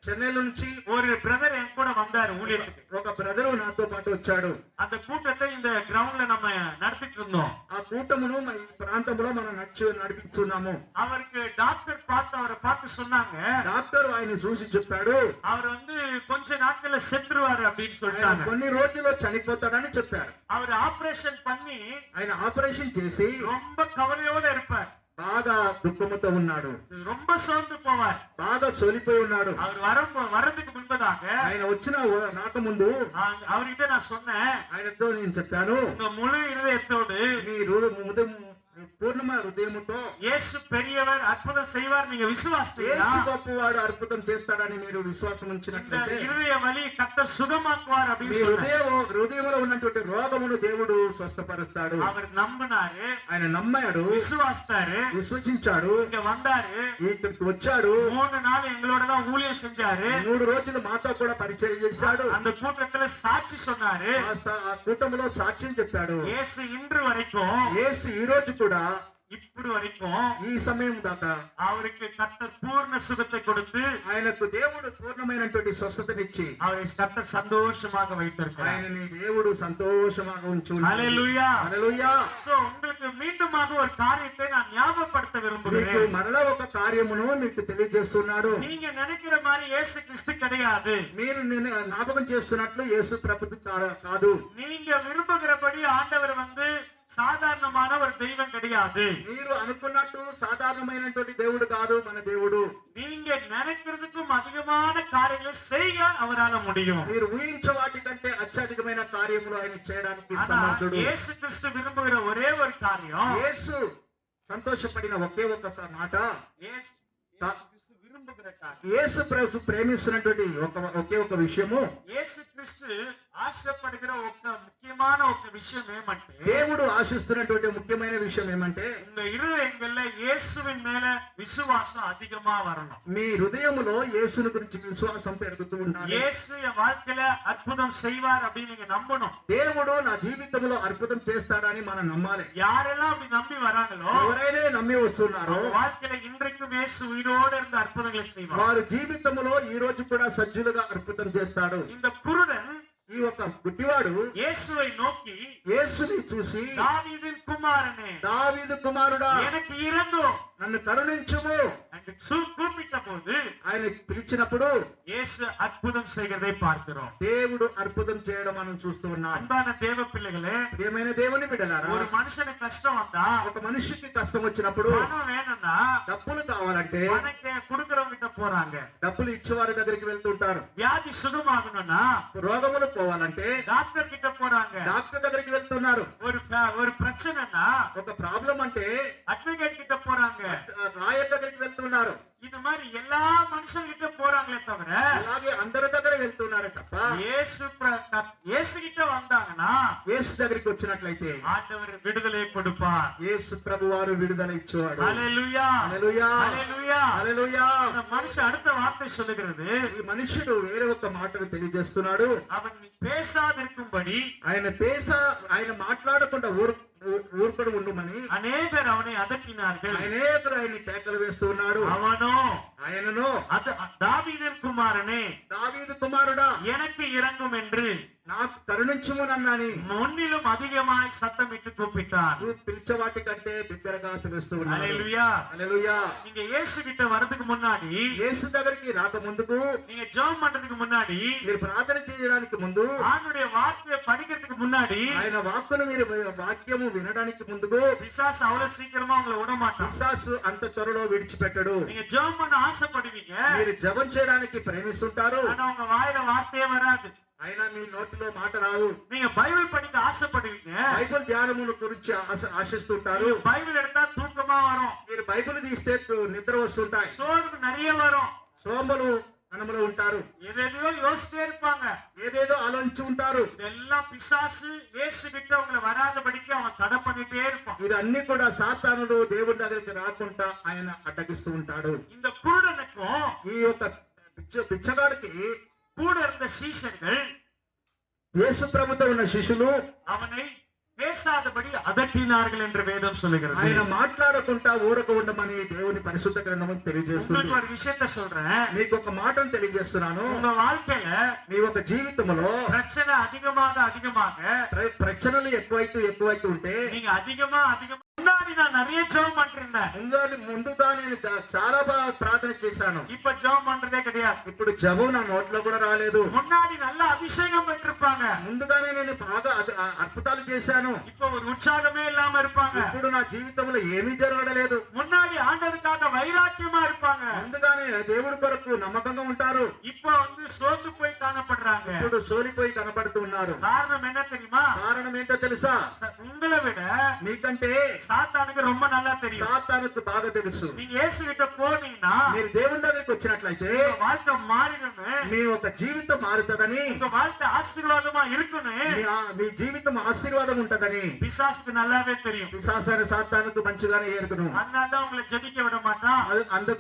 చెన్నై నుంచి ஒரு பிரதர் என் கூட வந்தாரு ஊழியத்துக்கு. ఒక బ్రదరు నాతో పాటు వచ్చాడు. அந்த கூட்டத்தை இந்த கிரவுண்ட்ல நம்ம நடத்திட்டு இருந்தோம். ఆ కూటమును ఈ ప్రాంతంలో మనం నడిపిస్తున్నాము. அவருக்கு டாக்டர் அவரை பார்த்து சொன்னாங்க, డాక్టర్ ఆయన చూసి చెప్పాడు, அவர் வந்து கொஞ்ச நாட்கள்ல செத்துருவாரு அப்படின்னு சொல்லிட்டாங்க. కొన్ని రోజుల్లో చనిపోతాడని చెప్పారు. அவர் ஆபரேஷன் பண்ணி ఆయన ఆపరేషన్ చేసి ரொம்ப కవలயோட இருப்பார், బాగా దుఃఖముతో ఉన్నాడు, ரொம்ப சோர்ந்து போவார், బాగా సోలిపోయి ఉన్నాడు. அவர் வரதுக்கு முன்பதாக ఆయన రాకముందు அவர்கிட்ட நான் சொன்னேன், ఆయనతో నేను చెప్పాను, உங்க முழு இருதயத்தோடு మీ పూర్ణ హృదయముతో இயேசு பெரியவர் அற்புதம் செய்வார் நீங்க விசுவாசித்தீங்களா? యేసు గొప్పవాడు అద్భుతం చేస్తాడని మీరు విశ్వాసం இந்த ఉంచినట్లయితే இருதய వలి கர்த்தர் சுகமாக்குவார் మీ அப்படின்னு சொன்னார். హృదయంలో ఉన్నటువంటి రోగమును దేవుడు స్వస్థపరుస్తాడు. அவர் நம்பினாரு, ఆయన నమ్మాడు, விசுவாசித்தாரு, విశ్వసించాడు, இங்க வந்தாரு, ఇక్కడికి వచ్చాడు. 3 நாள் எங்களோட தான் ஊழியம் செஞ்சாரு. 3 రోజులు మాతో కూడా పరిచయం చేశాడు. அந்த கூட்டத்துல சாட்சி சொன்னாரு. ఆ కూటమిలో సాక్ష్యం చెప్పాడు. இயேசு இன்று வரைக்கும், యేసు ఈ రోజు కూడా ఇప్పుడు வரைக்கும் ఈ సమయం దాకా அவருக்கு கர்த்தர் பூர்ண சுகத்தை கொடுத்து ఆయనకు దేవుడు పూర్ణమైనటువంటి స్వస్థతనిచ్చి அவரை கர்த்தர் சந்தோஷமாக வைத்திருக்கிறார். ఆయనని దేవుడు సంతోషంగా ఉంచున్నాడు. ஹல்லேலூயா. హల్లెలూయా. சோ உங்களுக்கு மீண்டுமாக ஒரு காரியத்தை நான் ஞாபகப்படுத்த మీకు விரும்புகிறேன். మరలా ఒక కార్యమును మీకు తెలియజేస్తున్నాడు. நீங்க நினைக்கிற மாதிரி இயேசு கிறிஸ்து கிடையாது. మీరు జ్ఞాపకం చేస్తున్నట్లు యేసు ప్రభువు కాదు. நீங்க விரும்புகிறபடி ஆண்டவர் சாதாரணமான ஒரு தெய்வம் கிடையாது. మీరు అనుకున్నట్టు సాధారణమైనటువంటి దేవుడు కాదు మన దేవుడు. நீங்க நினைக்கிறதுக்கும் அதிகமான காரியங்களை செய்ய அவரால முடியும். మీరు ఊహించే వాటి కంటే అత్యధికమైన కార్యములు ఆయన చేయడానికి సమర్థుడు. యేసు క్రీస్తు విரும்புகிற ஒரே ஒரு காரியம், యేసు సంతోషపడిన ఒకే ఒక్క మాట, యేసు క్రీస్తు విரும்புகிற காரியம், యేసు ప్రభు ప్రేమిస్తున్నటువంటి ఒకే ఒక విషయము, యేసు క్రీస్తు ఆశపడుகிற ఒక ముఖ్యమైన ఒక విషయం ఏమంటే, దేవుడు ఆశిస్తున్నటువంటి ముఖ్యమైన విషయం ఏమంటే, உங்க இருதயங்கள்ல இயேசுவின் மேல விசுவாசம் அதிகமா வரணும். మీ హృదయములో యేసుని గురించి విశ్వాసం పెరుగుతూ ఉండాలి. இயேசு என் வாழ்க்கையில அற்புதம் செய்வார் அப்படின்னு நீங்க நம்பணும். దేవుడు నా జీవితంలో అద్భుతం చేస్తాడని మనం నమ్మాలి. யாரெல்லாம் அப்படி நம்பி வராங்களோ, ఎవరైనా నమ్మి వస్తున్నారో வாழ்க்கையில இன்றைக்கும் இயேசு உயிரோடு இருந்து அற்புதங்களை செய்வார். వారి జీవితంలో ఈ రోజు కూడా సజ్జులుగా అద్భుతం చేస్తాడు. இந்த குருடன் ఈ ఒక గుడ్డివాడు இயேசுவை நோக்கி, యేసుని చూసి, தாவீதின் குமாரனே, దావీదు కుమారుడా எனக்கு இறங்கும் నన్ను కరుణించుము என்று கூப்பிட்ட போது ఆయన పిలిచినప్పుడు இயேசு அற்புதம் செய்கிறதை பார்க்கிறோம். దేవుడు అద్భుతం చేయడం మనం చూస్తూ ఉన్నాం. அன்பான தேவ பிள்ளைகளே, ప్రియమైన దేవుని బిడ్డలారా, ஒரு மனுஷனுக்கு கஷ்டம் வந்தா, ఒక మనిషికి కష్టం వచ్చినప్పుడు பணம் வேணும்னா డబ్బులు కావాలంటే பணத்தை கொடுக்கறவங்க கிட்ட போறாங்க. డబ్బులు ఇచ్చేవారి దగ్గరికి వెళ్తుంటారు. வியாதி சுகமாகணும்னா రోగములు పోవాలంటే டாக்டர் கிட்ட போறாங்க. డాక్టర్ దగ్గరికి వెళ్తున్నారు. ஒரு பிரச்சனைனா ఒక ప్రాబ్లం అంటే அட்வொகேட் கிட்ட போறாங்க. లాయర్ దగ్గరికి వెళ్తున్నారు. இது மாதிரி எல்லா மனுஷங்கிட்ட போறாங்களே தவிர, అలాగే అందరి దగ్గర వెళ్తున్నారు తప్ప இயேசு கிட்ட வந்தாங்கன்னா యేసు దగ్గరికి వచ్చినట్లయితే ஆண்டவர் விடுதலை கொடுப்பார். యేసు ప్రభువారు విడుదల ఇచ్చేవాడు. ஹல்லேலூயா, హల్లెలూయా, ஹல்லேலూயா. హల్లెలూయా. அந்த மனுஷன் அடுத்த வார்த்தை சொல்லுகிறது, ఈ మనుషుడు వేరే ఒక మాటను తెలియజేస్తున్నాడు. அவன் பேசாதிருக்கும்படி ఆయన మాట్లాడకుండా ఊరుకొని ఉండమని அநேகர் அவனை அதட்டினார்கள். అనేకులు ఆయన్ని కేకలు వేస్తూ ఉన్నాడు. ఆయనను தாவீதின் குமாரனே, దావీదు కుమారుడా எனக்கு இறங்கும் என்று నాకు కరుణించుమునన్నాని முன்னிலும் அதிகமாய் சத்தமிட்டு கூப்பிட்டார். నువ్వు పిలిచే వాటి కంటే బిగ్గరగా పిలుస్తూ ఉన్నాడు. ஹல்லேலூயா. హల్లెలూయా. நீங்க இயேசு கிட்ட வரதுக்கு முன்னாடி, యేసు దగ్గరికి రాక ముందుకు, நீங்க ஜெபம் பண்றதுக்கு முன்னாடி, మీరు ప్రార్థన చేయడానికి ముందు, ஆண்டுடைய வார்த்தையை படிக்கிறதுக்கு முன்னாடி, ఆయన వాక్కును మీరు వాక్యము వినడానికి ముందుకు, பிசாசு அவ்வளவு சீக்கிரமா உங்களை விட மாட்டான். పిశాసు అంత త్వరలో విడిచిపెట్టడు. நீங்க ஜெபம் பண்ண ஆசைப்படுவீங்க, మీరు జపం చేయడానికి ప్రేమిస్తుంటారు, ஆனா உங்க வாயில வார்த்தையே வராது. అయినా మీ నోటిలో మాట రాదు. நீங்க பைபிள் படிக்க ஆசைப்படுவீங்க, బైబిల్ ధ్యానముల గురించి ఆశిస్తుంటారు. பைபிள் எடுத்தா தூக்கமா வரும், మీరు బైబిల్ తీస్తే నిద్ర వస్తుంటాయి, சோர்வு நிறைய வரும், సోమలు మనములో ఉంటారు, எதையோ யோசிச்சிட்டே இருப்பாங்க. ఏదేదో ఆలోచించి ఉంటారు. இதெல்லாம் பிசாசு இயேசு கிட்ட உங்களை வராதபடிக்கு அவன் தடை பண்ணிட்டே இருப்பான். ఇదన్నీ కూడా సాతానుడు దేవుడి దగ్గరికి రాకుండా ఆయన అడ్డగిస్తూ ఉంటాడు. இந்த குருடனுக்கும் ఈ యొక్క బిచ్చగాడికి கூட இருந்த சீஷர்கள் యేసు ప్రభుతో ఉన్న శిష్యులు அவனை பேசாதபடி அதட்டினார்கள் என்று வேதம் சொல்லுகிறது. ఆయన మాట్లాడకుండా ఊరక ఉండమని దేవుని పరిశుద్ధ గ్రంథము తెలియజేస్తుంది. உங்களுக்கு ஒரு விஷயத்தை சொல்றேன், మీకు ఒక మాటను తెలియజేస్తున్నాను. உங்க வாழ்க்கையில మీ ఒక జీవితంలో பிரச்சனை அதிகமாக ప్రచనలు ఎక్కువైతూ ఉంటే, நீங்க அதிகமா முன்னாடி நான் நிறைய ஜெபம் பண்ணிருந்தேன், ముందుగా నేను చాలా బాగా ప్రార్థన చేశాను, இப்ப ஜெபம் பண்றதே கிடையாது. ఇప్పుడు జపం నా నోట్లో కూడా రాలేదు. முன்னாடி நல்ல அபிஷேகம் பெற்றிருப்பாங்க, ముందుగానే నేను బాగా అద్భుతాలు చేశాను, இப்ப ஒரு உற்சாகமே இல்லாம இருப்பாங்க. ఇప్పుడు నా జీవితంలో ఏమీ జరగలేదు. முன்னாடி ஆண்டவருக்காக வைராக்கியமா இருப்பாங்க, ముందుగానే దేవుడి కొరకు నమ్మకంగా ఉంటారు, இப்ப சோர்ந்து போய் காணப்படுறாங்க. ఇప్పుడు సోలిపోయి కనబడుతూ ఉన్నారు. காரணம் என்ன தெரியுமா? కారణం ఏంటో తెలుసా? உங்களை விட మీకంటే சாத்தானுக்கு ரொம்ப நல்லா தெரியும். సాతానుకు బాగా తెలుసు. நீங்க இயேசு கிட்ட போனீங்கன்னா మీరు దేవుని దగ్గరికి వచ్చినట్లయితే உங்க வாழ்க்கை மாறிடும்னு, మీ ఒక జీవితం మారుతుందని, உங்க வாழ்க்கை ஆசீர்வாదமா இருக்குன்னு మీ జీవితం ఆశీర్వాదం ఉంటదని பிசாசுக்கு நல்லாவே தெரியும். పిశాచార సాతానుకు మంచిగానే ఎరుగును. அதனாலதான் உங்களை ஜெபிக்க விட மாட்டான்.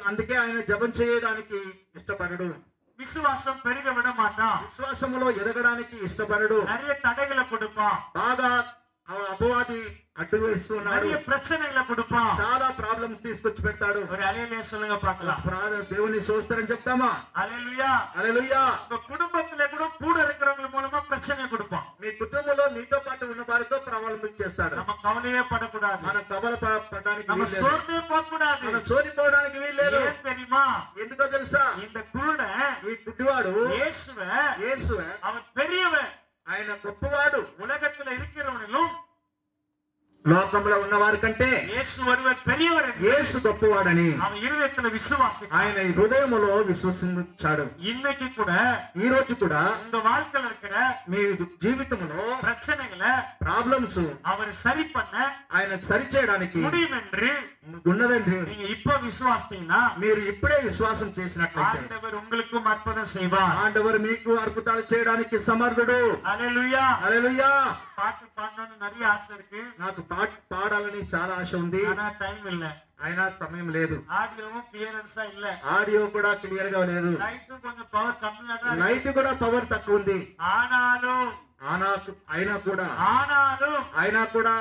అందుకే ఆయన జపం చేయడానికి ఇష్టపడడు. விசுவாசம் பெருக விட மாட்டான். విశ్వాసములో ఎదగడానికి ఇష్టపడడు. நிறைய தடைகளை கொடுப்பான். బాగా అపవాది అడ్డు వేస్తున్నాడు. நிறைய பிரச்சனைகளை கொடுப்பான். చాలా ప్రాబ్లమ్స్ తీసుకొచ్చి పెడతాడు. ஒரு அலையிலே சொல்லுங்க பார்க்கலாம். దేవుని స్తోత్రం చెప్తామా? హల్లెలూయా. హల్లెలూయా. உங்க குடும்பத்திலே கூட இருக்கிறவங்க மூலமா பிரச்சனை கொடுப்பான். మీ కుటుంబంలో మీతో పాటు ఉన్న వారితో ప్రాబ్లం చేస్తాడు. நம்ம కవలే పడకూడదు. మన కవల పడడానికి நம்ம వీల్లేదు. సోర్నే పోకూడదు. మనం సోరిపోవడానికి వీల్లేదు. ఏం தெரியுமா? ఎందుకో తెలుసా? இந்த குருடன் ఈ గుడ్డివాడు యేసువే அவன் பெரியவன். ఆయన గొప్పవాడు. உலகத்துல இருக்கிறவனிலும் లోకంలో ఉన్న వారి కంటే యేసు ஒருவர் பெரியவர். యేసు గొప్పవాడని அவன் இருதயத்துல విశ్వాసం. ఆయన హృదయములో విశ్వసించాడు. இன்னைக்கு கூட ఈ రోజు కూడా உங்க வாழ்க்கையில இருக்கிற మీ జీవితంలో பிரச்சனைகளை ప్రాబ్లమ్స్ அவர் సరి பண்ண ఆయన సరి చేయడానికి முடியும் என்று ఉన్నదండి. நீங்க இப்ப விசுவாசித்தீங்கன்னா మీరు ఇప్పుడే విశ్వాసం చేసినట్లయితే ஆண்டவர் உங்களுக்கும் அற்புதம் செய்வார். ఆండవరు మీకు అద్భుతాలు చేయడానికి సమర్థుడు. హల్లెలూయా. హల్లెలూయా. பாட்டு பாடணும்னு நிறைய ஆசை இருக்கு. నాకు పాట పాడాలని చాలా ఆశ ఉంది. ஆனா டைம் இல்ல. అయినా సమయం లేదు. ఆడియోவும் క్లియరెన్సా இல்ல. ఆడియో కూడా క్లియర్ గా లేదు. లైట్ కొంచెం పవర్ కమ్మిగా தான். లైట్ కూడా పవర్ తక్కువ ఉంది. ఆనాலும் అయినా కూడా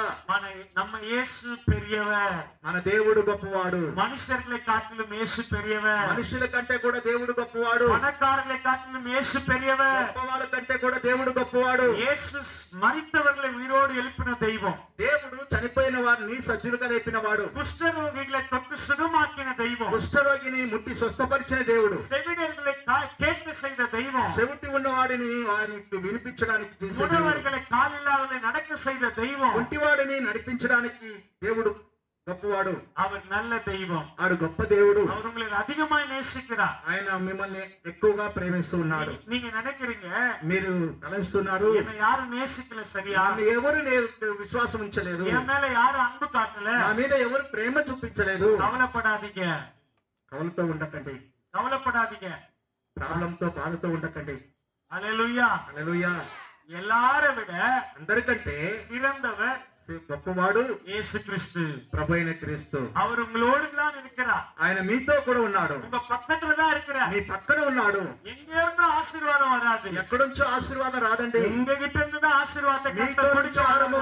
நம்ம இயேசு பெரியவர். మన దేవుడు గొప్పవాడు. மனுஷர்களை காட்டிலும் இயேசு பெரியவர். మనుషుల కంటే కూడా దేవుడు గొప్పవాడు. பணக்காரர்களை காட்டிலும் இயேசு பெரியவர். గొప్పవాళ్ళ కంటే కూడా దేవుడు గొప్పవాడు. இயேசு மரித்தவர்களை உயிரோடு எழுப்பின தெய்வம். దేవుడు చనిపోయిన వారిని సజీవులుగా లేపినవాడు. కుష్ఠరోగిகளை தொட்டு சுகமாக்கின தெய்வம். కుష్ఠరోగిని ముట్టి స్వస్థపరిచిన దేవుడు. செவிடர்களை கேட்க செய்த தெய்வம். చెవిటి ఉన్నవాడిని వారికి వినిపించడానికి చేసిన దేవుడు. முடவர்களை காலில்லாதவர்களை நடக்க செய்த தெய்வம். ఒంటివాడిని నడిపించడానికి దేవుడు గొప్పవాడు. அவர் நல்ல தெய்வம். ఆడు గొప్ప దేవుడు. அவர் உங்களை அதிகமாய் நேசிக்கிறார். ఆయన మిమ్మల్ని ఎక్కువగా ప్రేమిస్తూ ఉన్నాడు. நீங்க நினைக்கிறீங்க, మీరు తలస్తున్నారు, என்னை யாரும் நேசிக்கல சரியா, ఎవరు విశ్వాసం ఉంచలేదు, என் மேல யாரும் అன்பు కాటல, నా మీద ఎవరు ప్రేమ చూపించలేదు. కవలపడాదీங்க. కవలతో ఉండకండి. కవలపడాదీங்க. ప్రాబ్లంతో బాధతో ఉండకండి. హల్లెలూయా. హల్లెలూయా. எல்லாரை விட అందరికంటే சிறந்தவர் గొప్పవాడు యేసు క్రీస్తు, ప్రభువైన క్రీస్తు. அவர் உங்களோடு தான் இருக்கிறார். ఆయన మీతో కూడా ఉన్నాడు. உங்க பக்கத்துல தான் இருக்கிறார். మీ పక్కన ఉన్నాడు. எங்க இருந்தோ ஆசீర్వాదం வராது. ఎక్కడుంచో ఆశీర్వాదం రాదండి. உங்க கிட்ட இருந்து தான் ஆசீர்வாதத்தை మీతో నుంచి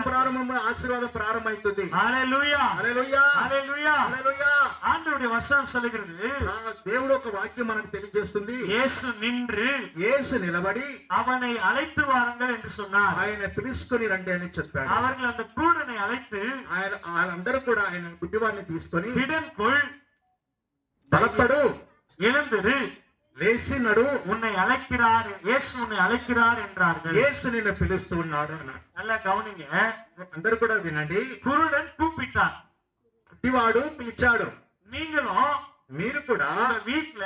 ప్రారంభం ఆశీర్వాదం ప్రారంభమైతుంది. హల్లెలూయా. హల్లెలూయా. హల్లెలూయా. హల్లెలూయా. ஆண்டவருடைய வசனம் சொல்லுகிறது, దేవుడు ఒక వాక్యం మనకు తెలియజేస్తుంది. యేసు నిன்று యేసు నిలబడి அவனை அழைத்து வாருங்கள் என்று சொன்னார். ఆయన పిలుచుకొని రండి అని చెప్పాడు. அவர்கள் அந்த குருடனை அழைத்து వాళ్ళందరూ కూడా ఆయన గుడ్డివాడిని తీసుకొని திடன்கொள், బలపడు, எழுந்திரு, లేచి నడు, உன்னை அழைக்கிறார், இயேசு உன்னை அழைக்கிறார் என்றார்கள். యేసు నిన్ను పిలుస్తూ ఉన్నాడు అన్నాడు. நல்லா கவனிங்க. అందరూ కూడా వినండి. குருடன் கூப்பிட்டான், గుడ్డివాడు పిలిచాడు. நீங்களும் మీరు కూడా வீட்டுல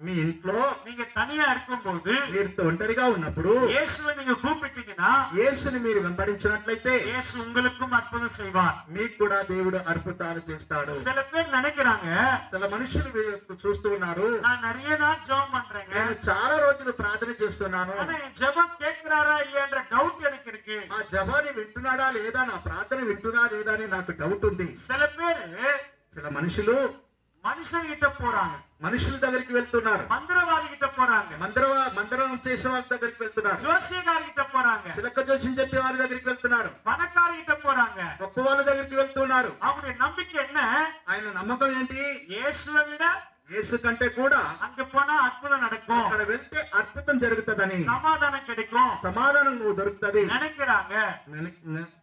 మీ ఇంట్లో நீங்க தனியா இருக்கும்போது, మీరు ఒంటరిగా ఉన్నప్పుడు இயேசுவை நீங்க கூப்பிட்டீங்கன்னா యేసుని మీరు వెంబడించినట్లయితే இயேசு உங்களுக்கும் அற்புதம் செய்வார். మీకు కూడా దేవుడు అద్భుతాలు చేస్తాడు. சில பேர் நினைக்கிறாங்க, చాలా మనుషులు చూస్తూ ఉన్నారు, நான் நிறைய நாள் ஜெபம் பண்றேங்க, నేను చాలా రోజులు ప్రార్థన చేస్తున్నాను, ஆனா என் ஜெபம் கேட்கிறாரா இல்லையான்ற டவுட் எனக்கு இருக்கு. ఆ జవాని వింటున్నాడా లేదా, నా ప్రార్థన వింటున్నా లేదా అని నాకు డౌట్ ఉంది. சில பேரு చాలా మనుషులు மனுஷன் கிட்ட போறாங்க, మనుషుల దగ్గరికి వెళ్తున్నారు, మంత్రవాది గిட்ட పోறாங்க, మందిరం చేసే వాళ్ళ దగ్గరికి వెళ్తున్నారు, జోస్యగారి గిட்ட పోறாங்க, చిలక జోషిని చెప్పే వారి దగ్గరికి వెళ్తున్నారు, పణకారి గిட்ட పోறாங்க, గొప్ప వాళ్ళ దగ్గరికి వెళ్తున్నారు. அவங்களுடைய நம்பிக்கை என்ன? ఆయన నమ్మకం ఏంటి? இயேசுவை விட యేసు కంటే కూడా அங்க போனா அற்புதம் நடக்கும், అక్కడ వెళ్తే అద్భుతం జరుగుతుందని, సమాధానం கிடைக்கும், సమాధానం దొరుకుతుంది நினைக்கிறாங்க.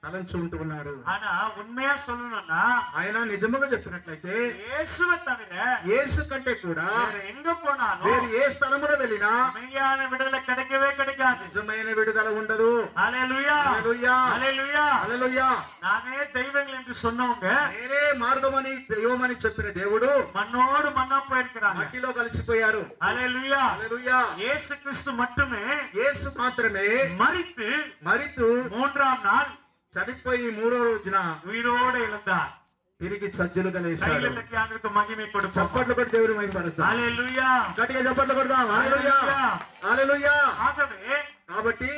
తలంచుకుంటూ ఉన్నారు. ஆனா உண்மையா சொல்லணும்னா, ఆయన నిజముగా చెప్పినట్లయితే இயேசுவை தவிர యేసు కంటే కూడా வேற எங்க போனாலும் వేరు ఏ స్థలమున వెళ్ళినా மெய்யான விடுதலை கிடைக்கவே கிடைக்காது. నిజమైన విడుదల ఉండదు. ஹல்லேலூயா. హల్లెలూయా. ஹல்லேலూயா. హల్లెలూయా. நானே தெய்வங்கள் என்று சொன்னவங்க నేనే మార్గమని దైవమని చెప్పిన దేవుడు மண்ணோடு மண்ணா போயிருக்கிறாங்க. మట్టిలో కలిసిపోయారు. ஹல்லேலூயா. హల్లెలూయా. இயேசு கிறிஸ்து மட்டுமே యేసు మాత్రమే மரித்து మరితూ மூன்றாம் நாள் చనిపోయి మూడో రోజున உயிரோடு எழுந்தார். తిరిగి సజ్జలుగా లేచాడు. கையில தட்டி ஆண்டவருக்கு மகிமை கொடுப்போம். చప్పట్లు కొట్టి దేవుని మహిమపరుస్తాం. హల్లెలూయా. గట్టిగా చప్పట్లు కొడదాం. హల్లెలూయా, హల్లెలూయా. ஆகவே కాబట్టి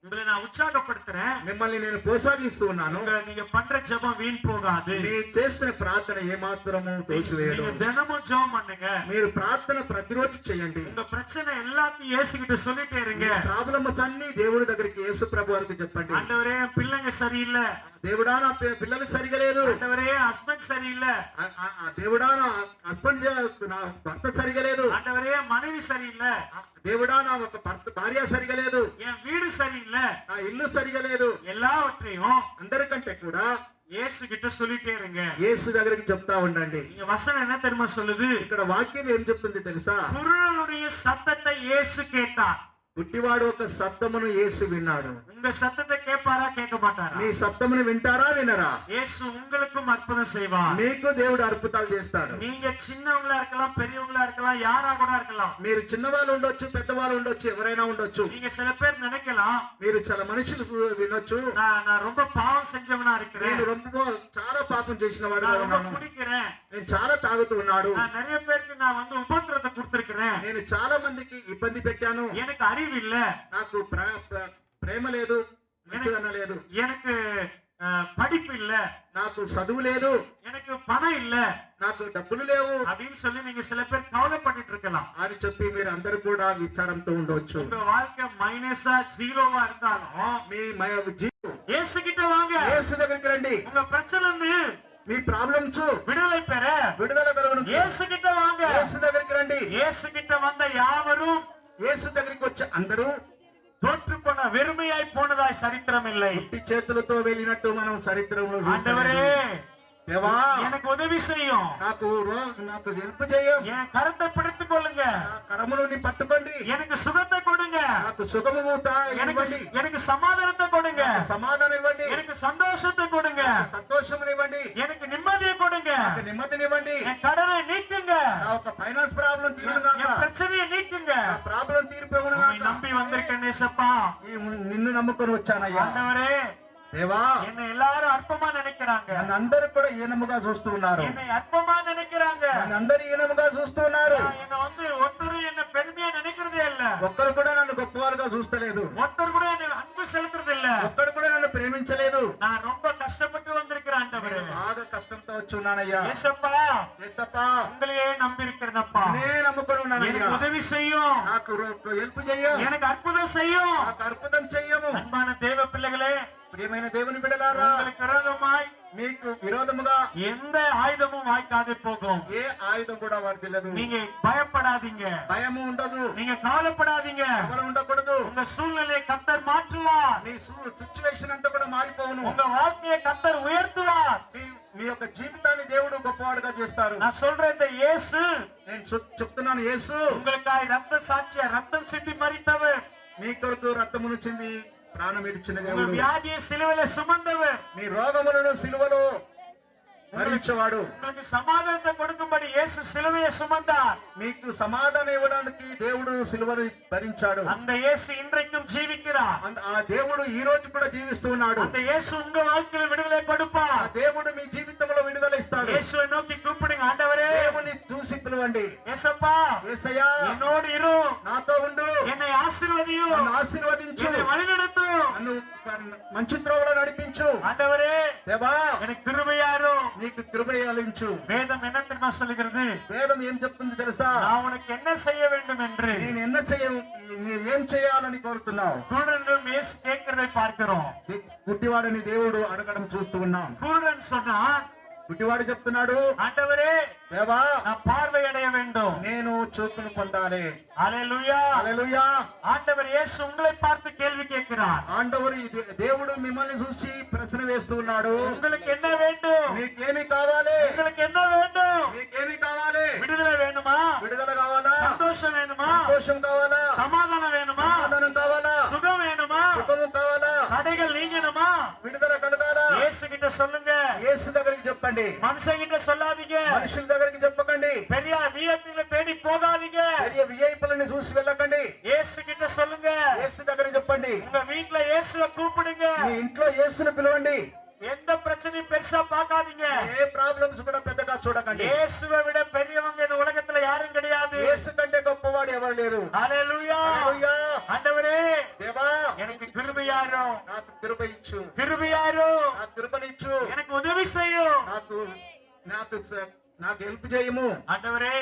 உங்களை நான் உற்சாகப்படுத்துறேன். మిమ్మల్ని నేను ప్రోత్సహిస్తూ ఉన్నాను. நீங்க பண்ற ஜெபம் வீண் போகாது. మీరు చేస్తున్న ప్రార్థన ఏమాత్రము తోసివేయదు. நீங்க தினமும் ஜெபம் பண்ணுங்க. మీరు ప్రార్థన ప్రతిరోజు చేయండి. உங்க பிரச்சனை எல்லாத்தையும் இயேசுகிட்ட சொல்லிட்டே இருங்க. ప్రాబ్లమ్స్ అన్ని దేవుడి దగ్గరికి యేసు ప్రభు వారికి చెప్పండి. ஆண்டவரே பிள்ளைங்க சரியில்லை. దేవుడా నా పిల్లలు సరిగా లేరు. ஆண்டவரே ஹஸ்பண்ட் சரியில்லை. దేవుడా నా హస్బెండ్ నా భర్త సరిగా లేదు. ஆண்டவரே மனைவி சரியில்லை. దేవుడా నా ఒక భార్య సరిగా లేదు. என் வீடு சரியில்லை. నా ఇల్లు సరిగా లేదు. எல்லாவற்றையும் అందరికంటే కూడా இயேசு கிட்ட சொல்லிட்டே இருங்க. యేసు దగ్గరికి చెప్తా ఉండండి. இங்க வசனம் என்ன தெரியுமா சொல்லுது? ఇక్కడ వాక్యం ఏం చెప్తుంది తెలుసా? குருடனுடைய சத்தத்தை இயேசு கேட்டார். పుట్టివాడు ఒక శబ్దమును యేసు విన్నాడు. உங்க சத்தத்தை கேட்பாரா கேட்க மாட்டாரா? నీ శబ్దమును వింటారా వినరా? இயேசு உங்களுக்கும் அற்புதம் செய்வார். మీకు దేవుడు అద్భుతాలు చేస్తాడు. நீங்க சின்னவங்களா இருக்கலாம், பெரியவங்களா இருக்கலாம், யாரா கூட இருக்கலாம். మీరు చిన్నవాళ్ళు ఉండొచ్చు, పెద్దవాళ్ళు ఉండొచ్చు, ఎవరైనా ఉండొచ్చు. நீங்க சில பேர் நினைக்கலாம், మీరు చాలా మనుషులు వినొచ్చు, நான் ரொம்ப பாவம் செஞ்சவனா இருக்கிறேன், నేను చాలా పాపం చేసిన వాడుగా நான் ரொம்ப ఉన్నాను, குடிக்கிறேன், నేను చాలా తాగుతూ ఉన్నాడు, நான் நிறைய பேருக்கு நான் வந்து உபத்திரத்தை கொடுத்திருக்கிறேன், నేను చాలా మందికి ఇబ్బంది పెట్టాను, எனக்கு அறிவு இல்ல, నాకు ప్రేమ లేదు, మంచిదన లేదు, எனக்கு படிப்பு இல்ல, నాకు చదువు లేదు, எனக்கு பணம் இல்ல, నాకు డబ్బులు లేవు அப்படின்னு சொல்லி நீங்க சில பேர் கவலைப்பட்டு இருக்கலாம். అని చెప్పి మీరు అందరూ కూడా విచారంతో ఉండవచ్చు. உங்க வாழ்க்கை மைனஸா ஜீரோவா இருந்தாலும் మీ జీవితం இயேசு கிட்ட வாங்க. యేసు దగ్గరికి రండి. உங்க பிரச்சனை இருந்து మీ ప్రాబ్లమ్స్ விடுதலை பெற విడుదల కలుగును. இயேசு கிட்ட வாங்க. యేసు దగ్గరికి రండి. இயேசு கிட்ட வந்த யாவரும் యేసు దగ్గరికి వచ్చే అందరూ தோற்று போன வெறுமையாய் போனதாய் சரித்திரம் இல்லை. పుట్టి చేతులతో వెళ్ళినట్టు మనం చరిత్రలో ஆண்டவரே దేవా எனக்கு உதவி செய்யும், నాకు హెల్ప్ చేయం, என் கரத்தை பிடித்துக் கொள்ளுங்க, నా కరమును పట్టుకోండి, எனக்கு சுகத்தை கொடுங்க, నాకు సుఖము ఇవ్వండి, எனக்கு సమాధానத்தை கொடுங்க, సమాధానం ఇవ్వండి, எனக்கு சந்தோஷத்தை கொடுங்க, సంతోషం ఇవ్వండి, எனக்கு நிம்மதியை கொடுங்க, నాకు నెమ్మదినివ్వండి, என் கடனை நீக்குங்க, నా ఒక ఫైనాన్స్ ప్రాబ్లం తీరును என் பிரச்சனையை நீக்குங்க. నా ప్రాబ్లం తీరిపోవును உம்மை நம்பி வந்திருக்கேன் ஏசப்பா. నిన్ను నమ్ముకొని వచ్చానయ్యా. ஆண்டவரே దేవా என்னை எல்லாரும் அற்பமா நினைக்கிறாங்க, నన్ను అందరూ కూడా ఈనముగా చూస్తూ ఉన్నారు, என்னை அற்பமா நினைக்கிறாங்க, నన్ను అందరూ ఈనముగా చూస్తూ ఉన్నారు. என்ன வந்து ஒருத்தர் என்ன பெருமையா நினைக்கிறதே இல்ல, ఒక్కరు కూడా నన్ను గొప్పవారుగా చూస్తలేదు, ஒருத்தர் கூட என்ன அன்பு செலுத்துறது இல்ல, ఒక్కడు కూడా నన్ను ప్రేమించలేదు. நான் ரொம்ப கஷ்டப்பட்டு வந்திருக்கிறேன் ஆண்டவரே. బాగా కష్టంతో వచ్చి ఉన్నానయ్యా. ஏசப்பா యేసప్పా உங்களையே நம்பி இருக்கிறேனப்பா. నే నమ్ముకొని ఉన్నానయ్యా. எனக்கு உதவி செய்யும், నాకు హెల్ప్ చెయ్యం, எனக்கு அற்புதம் செய்யும். నాకు అద్భుతం చెయ్యము. அன்பான தேவ பிள்ளைகளே, ప్రియమైన దేవుని బిడ్డలారా, உங்களுக்கு விரோதமாய் మీకు విరోధముగా எந்த ஆயுதமும் வாய்க்காதே போகும். ఏ ఆయుధం కూడా వర్దిల్లదు. நீங்க பயப்படாதீங்க, భయము ఉండదు, நீங்க కవలపడాதீங்க. కవల ఉండకూడదు. உங்க சூழ்நிலையை கர்த்தர் மாற்றுவார், నీ సిచ్యువేషన్ అంతా కూడా మారిపోవును. உங்க வாழ்க்கையை கர்த்தர் உயர்த்துவார். మీ యొక్క జీవితాన్ని దేవుడు గొప్పవాడుగా చేస్తారు. நான் சொல்றேன், இந்த இயேசு నేను చెప్తున్నాను, యేసు உங்களுக்காய் ரத்த சாட்சியா ரத்தம் சிந்தி மரித்தவர், మీ కొరకు రక్తమును చింది ప్రాణం ఇచ్చిన உங்க దేవుడు, வியாதியை சிலுவையில சுமந்தவர், మీ రోగములను సిలువలో భరించేవాడు, உங்களுக்கு సమాధానத்தை கொடுக்கும்படி இயேசு சிலுவையை சுமந்தார். మీకు సమాధానం ఇవ్వడానికి దేవుడు సిలువను భరించాడు. அந்த இயேசு இன்றைக்கும் ஜீவிக்கிறார். ఆ దేవుడు ఈ రోజు కూడా జీవిస్తూ ఉన్నాడు. அந்த இயேசு உங்க வாழ்க்கையில விடுதலை ఆ கொடுப்பார். దేవుడు మీ జీవితంలో విడుదల ఇస్తాడు. இயேசுவை நோக்கி கூப்பிடுங்க, ஆண்டவரே దేవుని చూసి పిలవండి, ஏசப்பா యేసయ్యా என்னோடு இரு, నాతో ఉండు, என்னை ஆசீர்வதியும், నన్ను ఆశీర్వదించు, என்னை వழிநடத்தும், నన్ను మంచి త్రోవలో నడిపించు. ஆண்டவரே దేవా எனக்கு கிருபையாரு. నీకు కృపయాలించు. வேதம் என்ன தெரியுமா சொல்லுகிறது? వేదం ఏం చెప్తుంది తెలుసా? நான் உனக்கு என்ன செய்ய வேண்டும் என்று నేను ఏం చేయాలని కోరుతున్నావు? குருடனிடம் இயேசு கேட்கிறதை பார்க்கிறோம். గుడ్డివాడని దేవుడు అడగడం చూస్తూ ఉన్నాం. குருடன் சொன்னான், గుడ్డివాడు చెప్తున్నాడు, ஆண்டவரே దేవా நான் பார்வை அடைய வேண்டும். నేను చూపును పొందాలి. ஹல்லேலூயா. హల్లెలూయా. ஆண்டவர் இயேசு உங்களை பார்த்து கேள்வி கேட்கிறார். ఆండవరు దేవుడు మిమ్మల్ని చూసి ప్రశ్న వేస్తూ ఉన్నాడు. உங்களுக்கு என்ன வேண்டும்? నీకేమి కావాలి? உங்களுக்கு என்ன வேண்டும்? నీకేమి కావాలి? விடுதலை வேணுமா? విడుదల కావాలా? சந்தோஷம் வேணுமா? సంతోషం కావాలా? சமாதானம் வேணுமா? సమాధానం కావాలా? சுகம் வேணுமா? సుఖము కావాలా? தடைகள் நீங்கணுமா? విడుదల కలగాలా? இயேசு கிட்ட சொல்லுங்க, యేసు దగ్గరికి చెప్పండి, மனுஷன் கிட்ட சொல்லாதீங்க, మనుషుల దగ్గరికి చెప్పకండి, பெரிய விஐபிகளை தேடி போகாதீங்க, పెరియ విఐపీలని చూసి వెళ్ళకండి. இயேசு கிட்ட சொல்லுங்க, యేసు దగ్గరికి చెప్పండి, உங்க வீட்டுல இயேசுவை கூப்பிடுங்க, మీ ఇంట్లో యేసుని పిలవండి, எந்த பிரச்சனையும் பெருசா பார்க்காதீங்க. ఏ ప్రాబ్లమ్స్ కూడా పెద్దగా చూడకండి. இயேசுவை விட பெரியவங்க இந்த உலகத்துல யாரும் கிடையாது. యేసు కంటే గొప్పవాడు ఎవరు లేరు. ஹalleluya. హల్లెలూయా. ஆண்டவரே, దేవా எனக்கு கிருபையாரோ, నాకు కృప ఇచ్చు. கிருபையாரோ, నాకు కృపనిచ్చు. எனக்கு உதவி செய்யும். నాకు హెల్ప్ చేయము. ஆண்டவரே,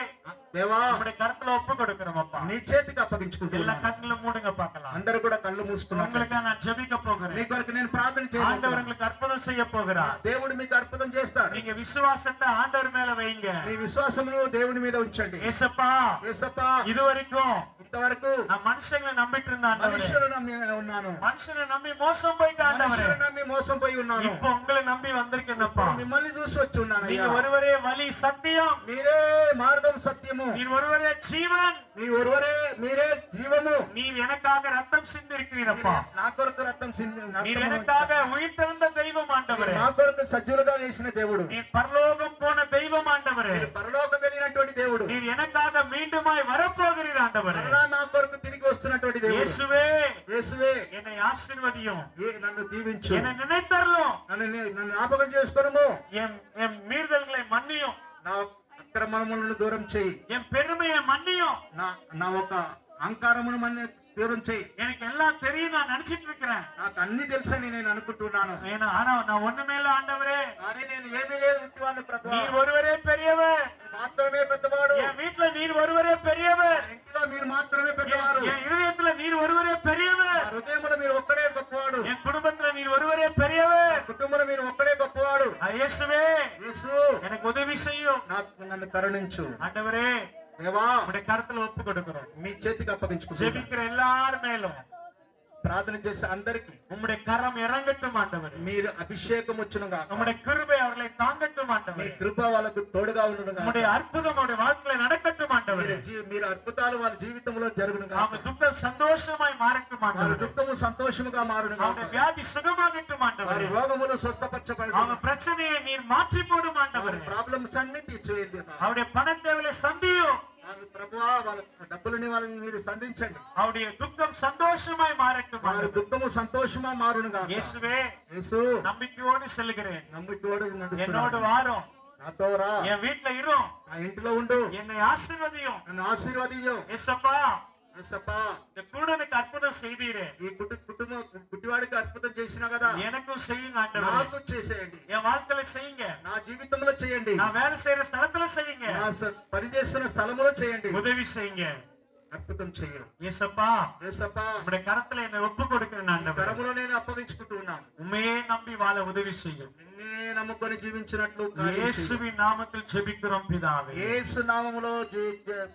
దేవా உம்முடைய கரத்துல ஒப்பு கொடுக்கிறோம் அப்பா. నీ చేతికి எல்லா అప్పగించుకుంటున్నాను. கண்களை மூடுங்க பார்க்கலாம். అందరూ కూడా కళ్ళు మూసుకున్నారు. உங்களுக்காக நான் ஜெபிக்க నీ போகிறேன். కొరకు నేను ప్రార్థన ஆண்டவர் చేయబోతున్నాను. உங்களுக்கு அற்புதம் செய்ய போகிறார். దేవుడు మీకు అద్భుతం చేస్తాడు. நீங்க விசுவாசத்தை ஆண்டவர் மேல வைங்க. మీ విశ్వాసమును దేవుని మీద ఉంచండి. ஏசப்பா, యేసప్పా இதுவரைக்கும் ఇంతవరకు நான் மனுஷங்களை நம்பிட்டு இருந்த ஆண்டவரே, మనుషులు నమ్మి ఉన్నాను. மனுஷனை நம்பி మోసం போயிட்ட ஆண்டவரே, మనుషులు నమ్మి మోసం పోయి ఉన్నాను. இப்போ உங்களை நம்பி வந்திருக்கேனப்பா. మిమ్మల్ని చూసి వచ్చి ఉన్నాను. நீங்க ஒருவரே வழி, சத்தியம், మీరే మార్గం, సత్యము. நீர் ஒருவரே ஜீவன், మీరే జీవము. நீர் எனக்காக ரத்தம் சிந்திருக்கிறீரப்பா. నా కొరకు రక్తం நீர் எனக்காக உயிர் தெழுந்த தெய்வம் ஆண்டவரே. నా కొరకు సజ్జులుగా వేసిన దేవుడు. நீர் பரலோகம் போன தெய்வம் ஆண்டவரே. మీరు పరలోకం వెళ్ళినటువంటి దేవుడు. நீர் எனக்காக மீண்டுமாய் வரப்போகிறீர் ஆண்டவரே. మరలా నా కొరకు తిరిగి వస్తున్నటువంటి దేవుడు. இயேசுவே, యేసువే என்னை ஆசீர்வதியும், నన్ను దీవించు. என்னை నిனைத்தరலும், నన్ను జ్ఞాపకం చేసుకోనము. என் மீறுதல்களை மன்னியும், నా అక్రమములను దూరం చేయి. என் பெருமையை மன்னியும். నా ఒక అహంకారమును దూరం చేయి. எனக்கு எல்லாம் தெரியும் நான் நினைச்சிட்டு இருக்கிறேன். నాకు అన్ని తెలుసని నేను అనుకుంటున్నాను. ஆனா நான் ஒண்ணுமே இல்ல ஆண்டவரே. కానీ నేను ఏమీ లేదు ఉంటున్నాను ప్రభువా. நீர் ஒருவரே பெரியவர், మాత్రమే పెద్దవాడు. என் வீட்டுல நீர் ஒருவரே பெரியவர், ఇంట్లో మీరు మాత్రమే పెద్దవారు. என் இருதயத்துல நீர் ஒருவரே பெரியவர், నా హృదయంలో మీరు ఒక్కడే గొప్పవాడు. என் குடும்பத்துல நீர் ஒருவரே பெரியவர். కుటుంబంలో మీరు ఒక్కడే గొప్పవాడు. இயேசுவே, యేసు எனக்கு உதவி செய்யும். నన్ను కరుణించు. ஆண்டவரே, దేవా உடைய கருத்துல ஒப்பு கொடுக்கிறோம். మీ చేతికి అప్పగించుకుంటున్నాను. ஜெபிக்கிற எல்லார் மேலும் ప్రార్థన చేసే అందరికి உம்முடைய கரம் இறங்கட்டும் ஆண்டவரே. మీరు అభిషేకం వచ్చును గాక. உம்முடைய கிருபை அவர்களை தாங்கட்டும் మీ ஆண்டவரே. కృప వాళ్ళకు తోడుగా ఉండును గాక. உம்முடைய அற்புதம் அவருடைய வாழ்க்கையில நடக்கட்டும் ஆண்டவரே. మీరు అద్భుతాలు వాళ్ళ జీవితంలో జరుగును గాక. அவங்க துக்கம் சந்தோஷமாய் மாறட்டும் వారి ஆண்டவரே. దుఃఖము సంతోషముగా మారును గాక. அவங்க வியாதி சுகமாகட்டும் వారి ஆண்டவரே. రోగములు స్వస్థపరచబడును. அவங்க பிரச்சனையை நீர் மாற்றி போடும் వారి ஆண்டவரே. ప్రాబ్లమ్స్ అన్ని తీర్చేయండి. அவருடைய பண தேவையை சந்தியும். ప్రభువా వాళ్ళ డబ్బులని వాళ్ళని మీరు సంధించండి. அவருடைய துக்கம் சந்தோஷமாய் மாறட்டும் వారి ஆண்டவரே. దుఃఖము సంతోషమా మారును గాక. இயேசுவே, యేసు நம்பிக்கையோடு செல்கிறேன். నమ్మికతోడు என்னோடு నడుస్తున్నాను. வாரும், నాతో రా. என் வீட்டுல இரும், నా ఇంట్లో ఉండు. என்னை ఆశీర్వదిயும். నన్ను ఆశీర్వదించు. ஏசப்பா, యేసప్పా இந்த குருடனுக்கு அற்புதம் செய்தீரே, ఈ కుటుంబం గుడ్డివాడికి అద్భుతం చేసినా కదా, எனக்கும் செய்யுங்க ஆண்டவரே. నాకు చేసేయండి. என் வாழ்க்கையில செய்யுங்க, నా జీవితంలో చేయండి. நான் வேலை செய்யற ஸ்தலத்துல செய்யுங்க, నా పనిచేస్తున్న స్థలములో చేయండి. உதவி செய்யுங்க. అద్భుతం చెయ్యి. ஏசப்பா, యేసప్పా உங்களுடைய கரத்துல என்னை ஒப்பு கொடுக்கிறேன் ஆண்டவரே. కరములో నేను అప్పగించుకుంటూ ఉన్నాను. உண்மையே நம்பி வாழ உதவி செய்யும். నిన్నే నమ్ముకొని జీవించినట్లు కార్యం చెయ్యి. இயேசுவின் நாமத்தில் ஜெபிக்கிறோம் பிதாவே. యేసు నామములో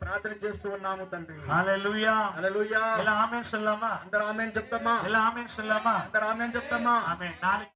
ప్రార్థన చేస్తూ ఉన్నాము తండ్రి. ஹalleluya. హల్లెలూయా. எல்லாம் ஆமென் சொல்லலாமா? అందరూ ఆమేన్ చెప్తామా? எல்லாம் ஆமென் சொல்லலாமா? అందరూ ఆమేన్ చెప్తామా? ஆமென். நாளைக்கு